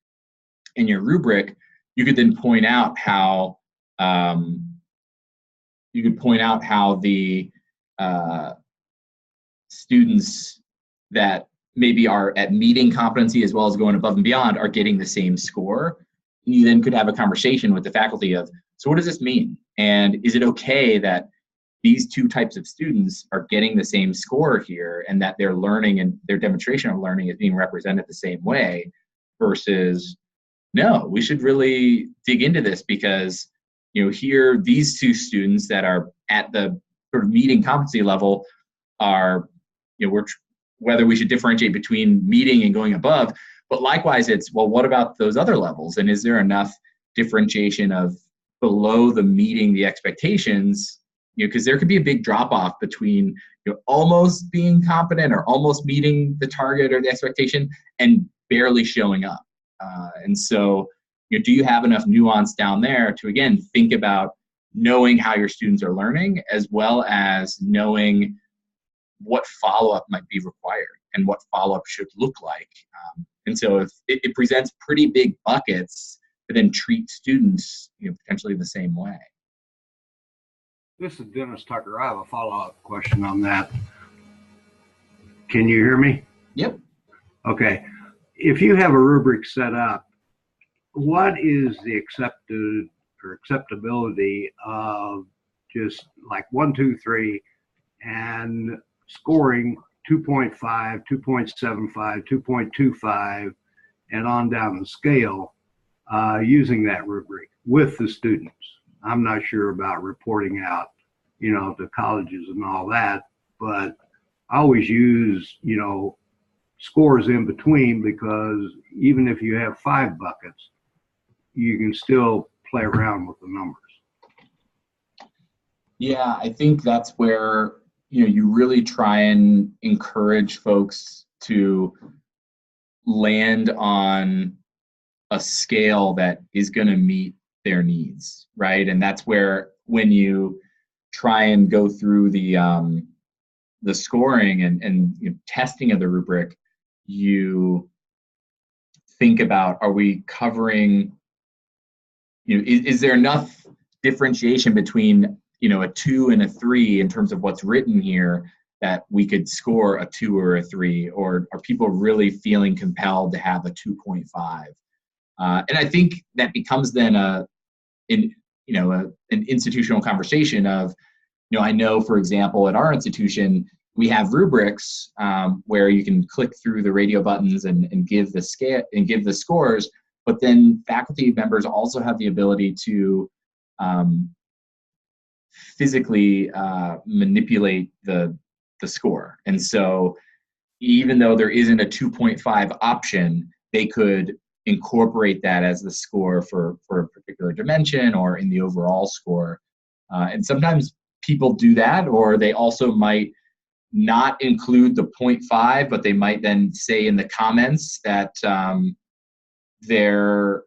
in your rubric, you could then point out how the students that maybe are at meeting competency as well as going above and beyond are getting the same score. And you then could have a conversation with the faculty of, so what does this mean? And is it okay that these 2 types of students are getting the same score here, and that their learning and their demonstration of learning is being represented the same way, versus, no, we should really dig into this because, here, these 2 students that are at the sort of meeting competency level are, whether we should differentiate between meeting and going above, but likewise it's, well, what about those other levels? And is there enough differentiation of below the meeting the expectations? Because there could be a big drop off between almost being competent or almost meeting the target or the expectation and barely showing up. And so, do you have enough nuance down there to, again, think about knowing how your students are learning, as well as knowing what follow-up might be required and what follow-up should look like. And so if it presents pretty big buckets, but then treat students potentially the same way. This is Dennis Tucker. I have a follow-up question on that. Can you hear me? Yep. Okay. If you have a rubric set up, what is the accepted or acceptability of just like 1, 2, 3 and scoring 2.5, 2.75, 2.25 and on down the scale using that rubric with the students? I'm not sure about reporting out, to colleges and all that, but I always use, scores in between, because even if you have 5 buckets, you can still play around with the numbers. Yeah, I think that's where, you really try and encourage folks to land on a scale that is going to meet their needs, right? And that's where, when you try and go through the scoring and testing of the rubric, you think about, are we covering, is there enough differentiation between a 2 and a 3 in terms of what's written here that we could score a 2 or a 3, or are people really feeling compelled to have a 2.5? And I think that becomes then an institutional conversation of, I know, for example, at our institution, we have rubrics where you can click through the radio buttons and give the scale and give the scores, but then faculty members also have the ability to physically manipulate the score. And so even though there isn't a 2.5 option, they could incorporate that as the score for a particular dimension or in the overall score. And sometimes people do that, or they also might not include the 0.5, but they might then say in the comments that they're,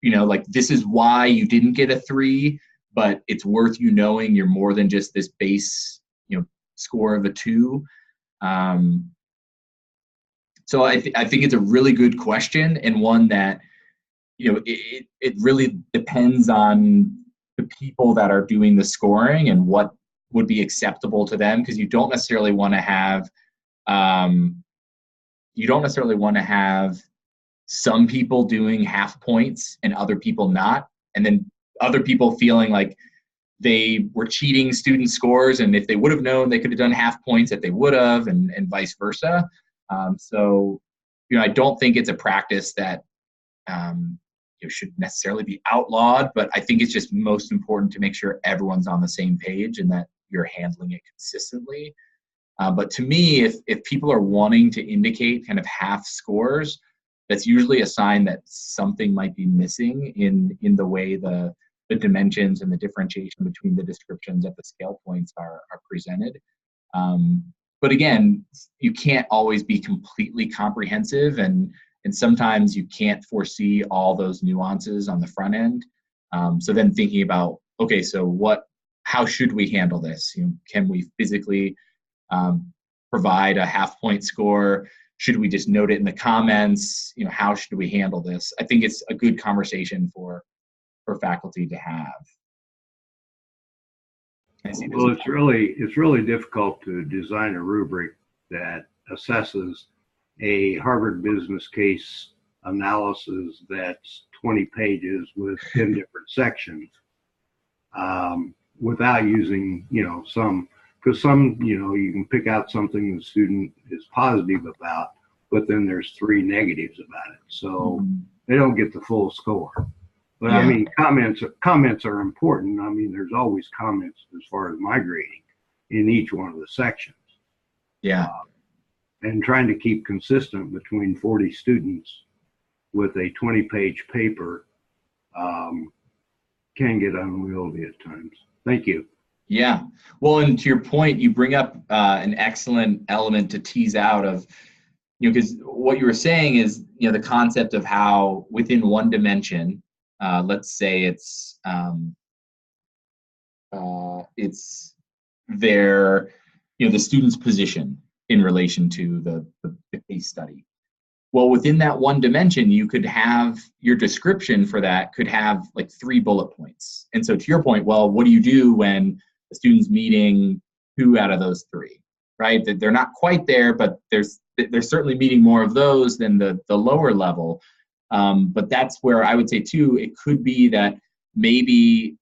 like, this is why you didn't get a 3, but it's worth knowing you're more than just this base, score of a 2. So I think it's a really good question, and one that, it really depends on the people that are doing the scoring and what would be acceptable to them, because you don't necessarily want to have some people doing half points and other people not, and then other people feeling like they were cheating student scores, and if they would have known, they could have done half points if they would have, and vice versa. So I don't think it's a practice that should necessarily be outlawed, but I think it's just most important to make sure everyone's on the same page and that you're handling it consistently. But to me, if people are wanting to indicate kind of half scores, that's usually a sign that something might be missing in the way the dimensions and the differentiation between the descriptions at the scale points are presented. But again, you can't always be completely comprehensive, and sometimes you can't foresee all those nuances on the front end. So then thinking about, okay, so how should we handle this? Can we physically provide a half-point score? Should we just note it in the comments? How should we handle this? I think it's a good conversation for faculty to have. Well, it's really difficult to design a rubric that assesses a Harvard business case analysis that's 20 pages with 10 different sections without using, because some, you can pick out something the student is positive about, but then there's 3 negatives about it. So they don't get the full score. But yeah. I mean, comments are important. I mean, there's always comments as far as my grading in each one of the sections. Yeah. And trying to keep consistent between 40 students with a 20-page paper can get unwieldy at times. Thank you. Yeah. Well, and to your point, you bring up an excellent element to tease out of, because what you were saying is, the concept of how within one dimension, let's say it's their, the student's position in relation to the case study. Well, within that one dimension, you could have your description for that could have like 3 bullet points. And so to your point, well, what do you do when the student's meeting 2 out of those 3? right? That they're not quite there, but they're certainly meeting more of those than the lower level. But that's where I would say too, it could be that maybe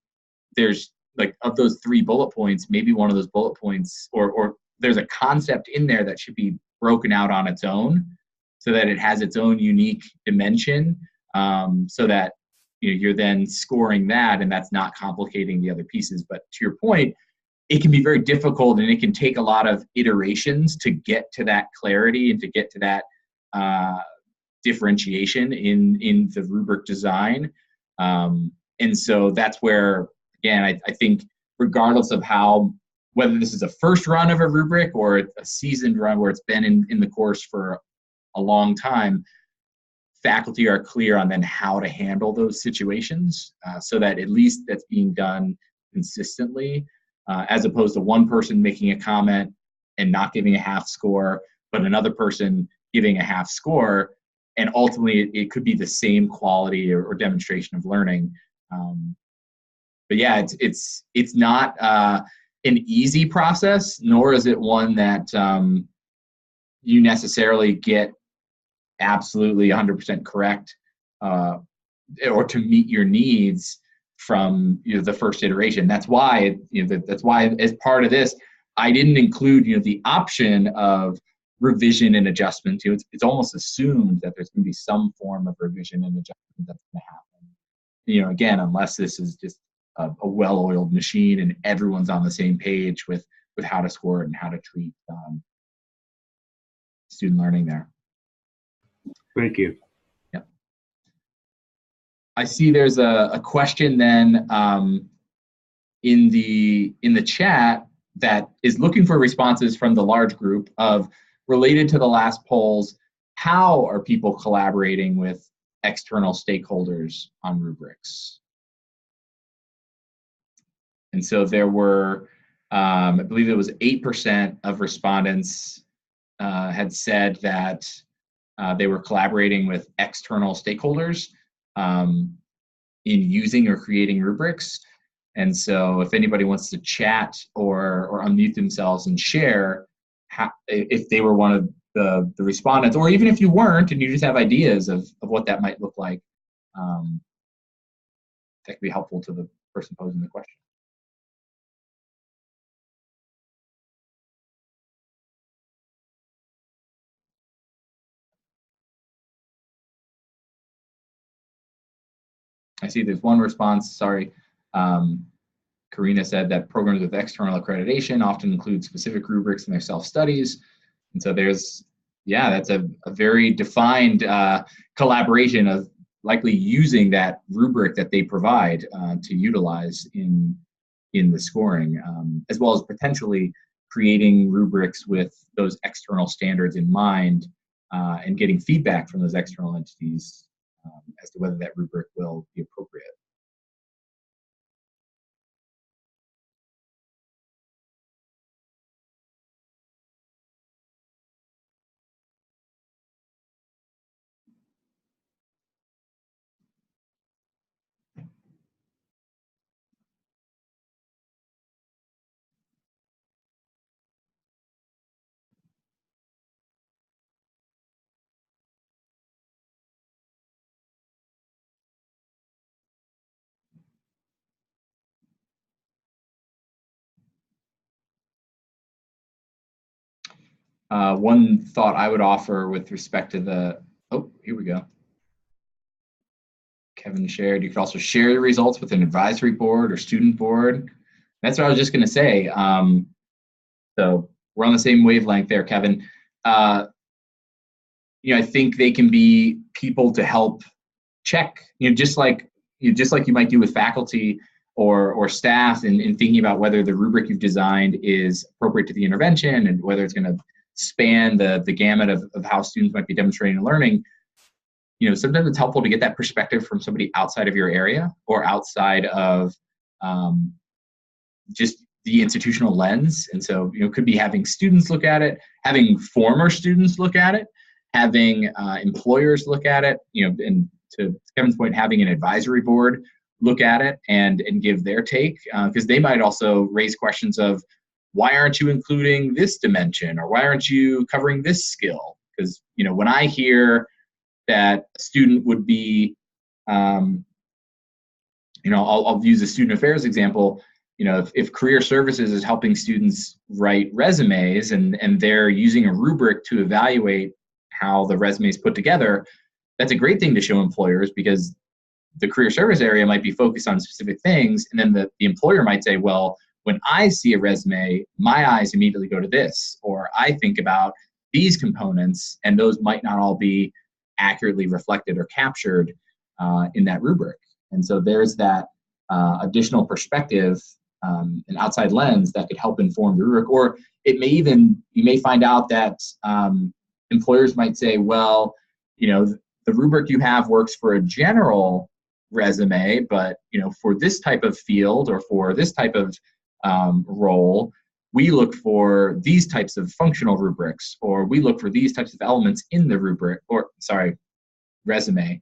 there's like of those 3 bullet points, maybe one of those bullet points or there's a concept in there that should be broken out on its own so that it has its own unique dimension, so that you're then scoring that and that's not complicating the other pieces. But to your point, it can be very difficult and it can take a lot of iterations to get to that clarity and to get to that differentiation in the rubric design. And so that's where, again, I think regardless of whether this is a first run of a rubric or a seasoned run where it's been in the course for a long time, faculty are clear on then how to handle those situations, so that at least that's being done consistently, as opposed to one person making a comment and not giving a half score, but another person giving a half score, and ultimately it could be the same quality or demonstration of learning. But yeah, it's not an easy process, nor is it one that you necessarily get absolutely 100% correct, or to meet your needs from the first iteration. That's why that's why as part of this, I didn't include the option of revision and adjustment. It's almost assumed that there's going to be some form of revision and adjustment that's going to happen. Again, unless this is just a well-oiled machine and everyone's on the same page with how to score it and how to treat student learning there. Thank you. Yep. I see there's a question then in the chat that is looking for responses from the large group of, related to the last polls, how are people collaborating with external stakeholders on rubrics? And so there were, I believe it was 8% of respondents had said that they were collaborating with external stakeholders in using or creating rubrics. And so if anybody wants to chat or unmute themselves and share if they were one of the respondents, or even if you weren't and you just have ideas of what that might look like, that could be helpful to the person posing the question. I see there's one response, sorry. Karina said that programs with external accreditation often include specific rubrics in their self-studies. And so that's a very defined collaboration of likely using that rubric that they provide to utilize in the scoring, as well as potentially creating rubrics with those external standards in mind, and getting feedback from those external entities as to whether that rubric will be appropriate. One thought I would offer with respect to here we go. Kevin shared, you could also share the results with an advisory board or student board. That's what I was just going to say. So we're on the same wavelength there, Kevin. I think they can be people to help check, just like you might do with faculty or staff in thinking about whether the rubric you've designed is appropriate to the intervention and whether it's going to span the gamut of how students might be demonstrating and learning. Sometimes it's helpful to get that perspective from somebody outside of your area or outside of just the institutional lens. And so, could be having students look at it, having former students look at it, having employers look at it, and to Kevin's point, having an advisory board look at it and give their take, because they might also raise questions of, why aren't you including this dimension, or why aren't you covering this skill? Because when I hear that a student would be, I'll use a student affairs example. If career services is helping students write resumes and they're using a rubric to evaluate how the resume is put together, that's a great thing to show employers, because the career service area might be focused on specific things, and then the employer might say, well, when I see a resume, my eyes immediately go to this, or I think about these components, and those might not all be accurately reflected or captured in that rubric. And so there's that additional perspective, an outside lens that could help inform the rubric. Or it may even, you may find out that employers might say, well, the rubric you have works for a general resume, but for this type of field or for this type of role, we look for these types of functional rubrics, or we look for these types of elements in the rubric, or resume.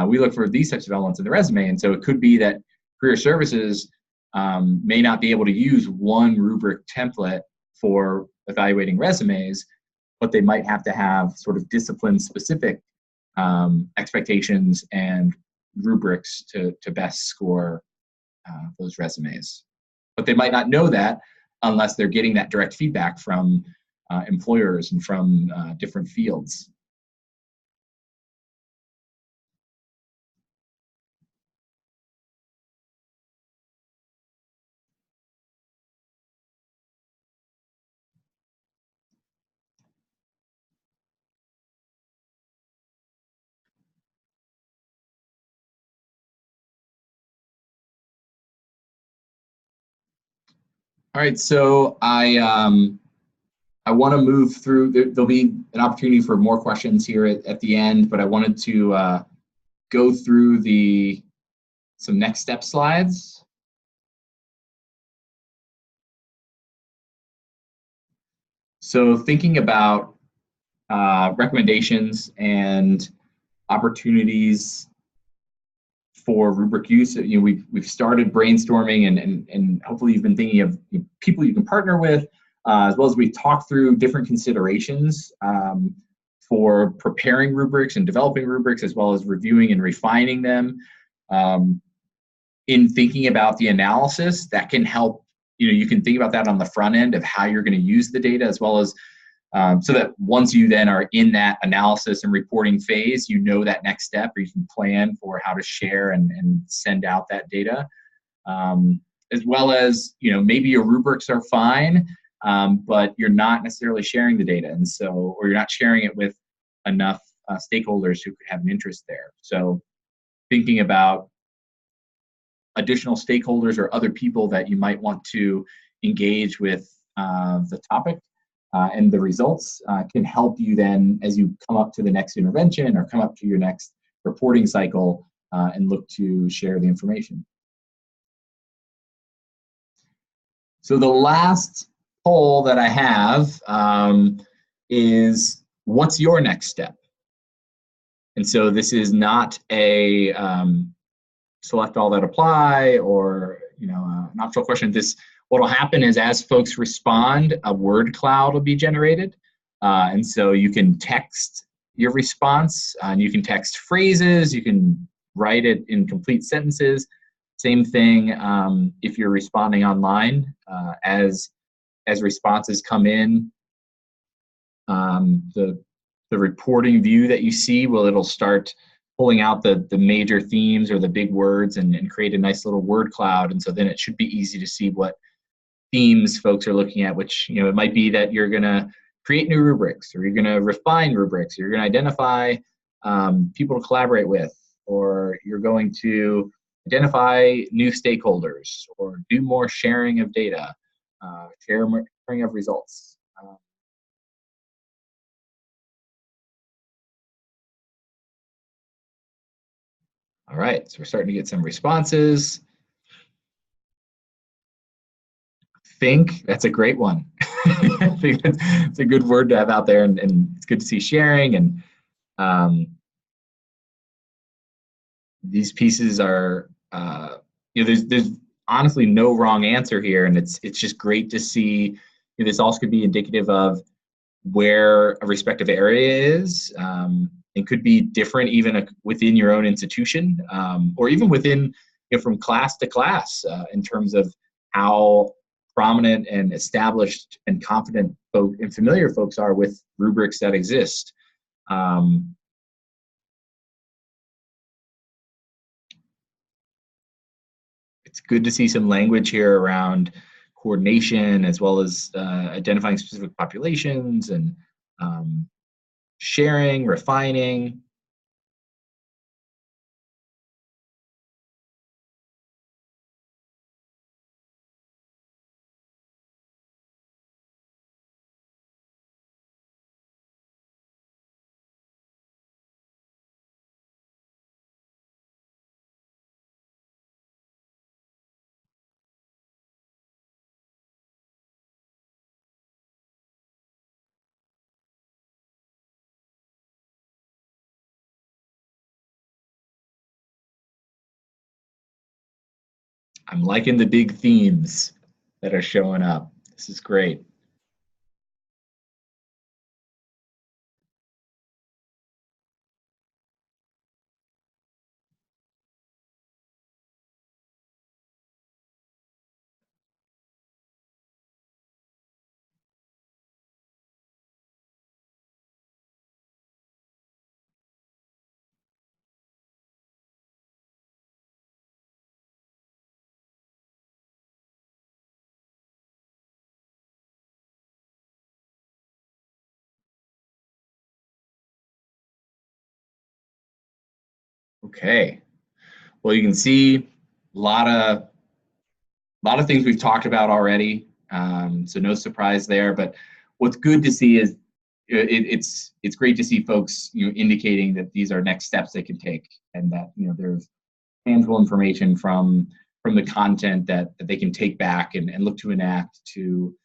We look for these types of elements in the resume. And so it could be that career services may not be able to use one rubric template for evaluating resumes, but they might have to have sort of discipline-specific expectations and rubrics to best score those resumes. But they might not know that unless they're getting that direct feedback from employers and from different fields. All right, so I want to move through. There'll be an opportunity for more questions here at the end, but I wanted to go through some next step slides. So thinking about recommendations and opportunities for rubric use, we've started brainstorming, and hopefully you've been thinking of people you can partner with, as well as we talked through different considerations for preparing rubrics and developing rubrics, as well as reviewing and refining them. In thinking about the analysis, that can help, you can think about that on the front end of how you're going to use the data, as well as so that once you then are in that analysis and reporting phase, that next step, or you can plan for how to share and send out that data. As well as, maybe your rubrics are fine, but you're not necessarily sharing the data, and so, or you're not sharing it with enough stakeholders who could have an interest there. So thinking about additional stakeholders or other people that you might want to engage with the topic and the results can help you then, as you come up to the next intervention or come up to your next reporting cycle, and look to share the information. So the last poll that I have is, what's your next step? And so this is not a select all that apply, or an optional question. What will happen is, as folks respond, a word cloud will be generated, and so you can text your response, and you can text phrases, you can write it in complete sentences. Same thing if you're responding online. As responses come in, the reporting view that you see, it'll start pulling out the major themes or the big words and create a nice little word cloud. And so then it should be easy to see what themes folks are looking at, which, it might be that you're going to create new rubrics, or you're going to refine rubrics, or you're going to identify people to collaborate with, or you're going to identify new stakeholders, or do more sharing of data, sharing of results. All right, so we're starting to get some responses. Think, that's a great one. I think it's a good word to have out there, and it's good to see sharing. And these pieces are, there's honestly no wrong answer here, and it's just great to see This also could be indicative of where a respective area is, and could be different even within your own institution, or even within, from class to class, in terms of how prominent and established and confident folk and familiar folks are with rubrics that exist. It's good to see some language here around coordination, as well as identifying specific populations and sharing, refining. I'm liking the big themes that are showing up. This is great. Okay. Well, you can see a lot of things we've talked about already, so no surprise there. But what's good to see is it's great to see folks indicating that these are next steps they can take, and that there's tangible information from the content that they can take back and look to enact to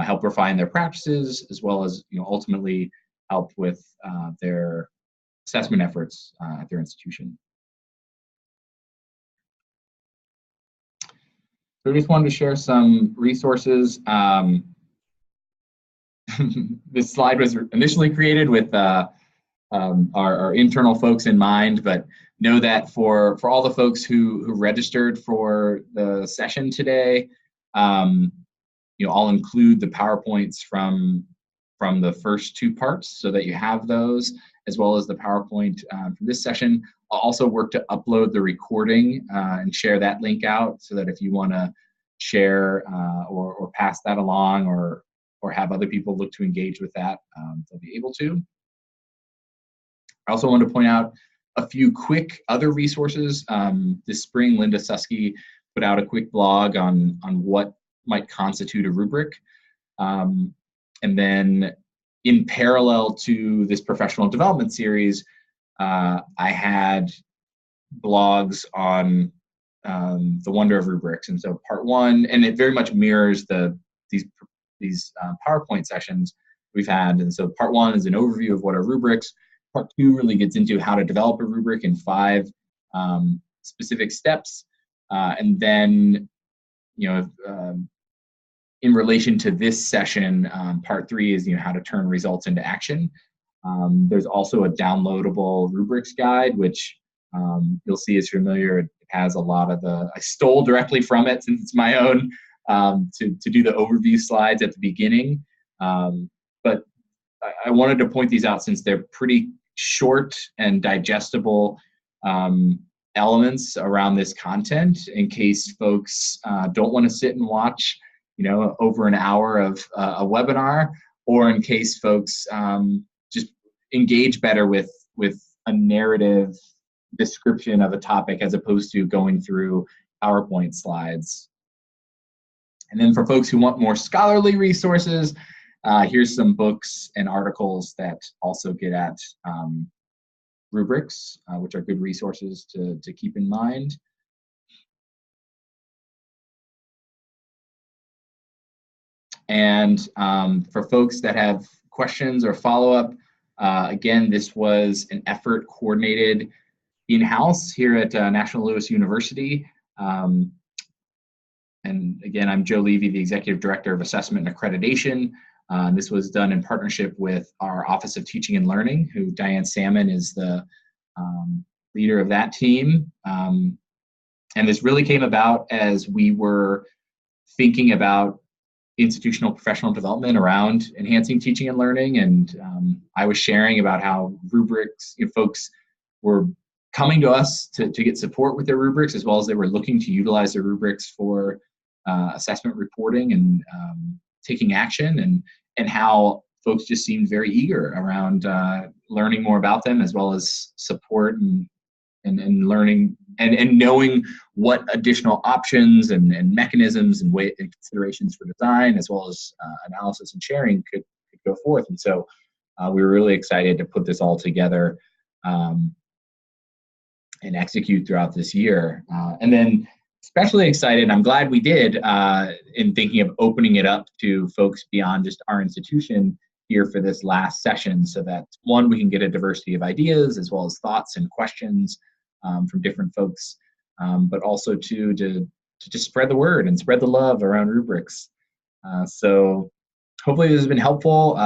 help refine their practices, as well as ultimately help with their assessment efforts at their institution. So I just wanted to share some resources. This slide was initially created with our internal folks in mind, but know that for all the folks who registered for the session today, I'll include the PowerPoints from the first two parts so that you have those, as well as the PowerPoint for this session. I'll also work to upload the recording and share that link out, so that if you want to share or pass that along, or have other people look to engage with that, they'll be able to. I also want to point out a few quick other resources. This spring, Linda Susky put out a quick blog on what might constitute a rubric. And then in parallel to this professional development series, I had blogs on the wonder of rubrics. And so part one, and it very much mirrors these PowerPoint sessions we've had. And so part one is an overview of what are rubrics. Part two really gets into how to develop a rubric in 5 specific steps. And then, in relation to this session, part 3 is how to turn results into action. There's also a downloadable rubrics guide, which you'll see is familiar. It has a lot of I stole directly from it, since it's my own, to do the overview slides at the beginning. But I wanted to point these out since they're pretty short and digestible elements around this content, in case folks don't want to sit and watch over an hour of a webinar, or in case folks just engage better with a narrative description of a topic, as opposed to going through PowerPoint slides. And then for folks who want more scholarly resources, here's some books and articles that also get at rubrics, which are good resources to keep in mind. And for folks that have questions or follow-up, again, this was an effort coordinated in-house here at National Louis University. And again, I'm Joe Levy, the Executive Director of Assessment and Accreditation. This was done in partnership with our Office of Teaching and Learning, who Diane Salmon is the leader of that team. And this really came about as we were thinking about institutional professional development around enhancing teaching and learning. And I was sharing about how rubrics, folks were coming to us to get support with their rubrics, as well as they were looking to utilize their rubrics for assessment reporting and taking action, and how folks just seemed very eager around learning more about them, as well as support and learning and knowing what additional options and mechanisms and and considerations for design, as well as analysis and sharing could go forth. And so we were really excited to put this all together and execute throughout this year. And then especially excited, I'm glad we did, in thinking of opening it up to folks beyond just our institution here for this last session, so that, one, we can get a diversity of ideas as well as thoughts and questions from different folks, but also to just spread the word and spread the love around rubrics. So hopefully this has been helpful.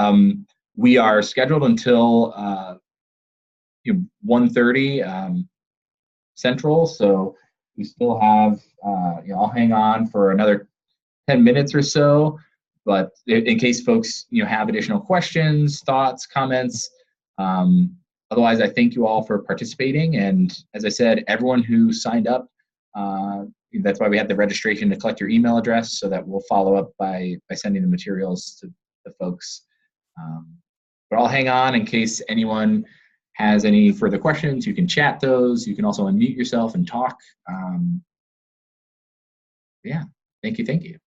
We are scheduled until 1:30 Central, so we still have, I'll hang on for another 10 minutes or so, but in case folks, have additional questions, thoughts, comments. Otherwise, I thank you all for participating. And as I said, everyone who signed up, that's why we had the registration to collect your email address, so that we'll follow up by sending the materials to the folks. But I'll hang on in case anyone has any further questions. You can chat those. You can also unmute yourself and talk. Yeah, thank you.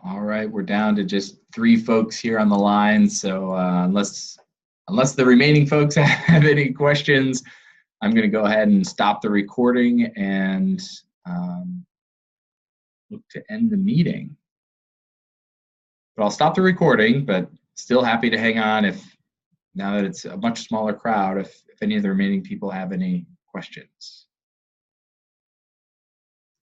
All right, we're down to just 3 folks here on the line. So unless the remaining folks have any questions, I'm going to go ahead and stop the recording and look to end the meeting. But I'll stop the recording, but still happy to hang on now that it's a much smaller crowd, if any of the remaining people have any questions.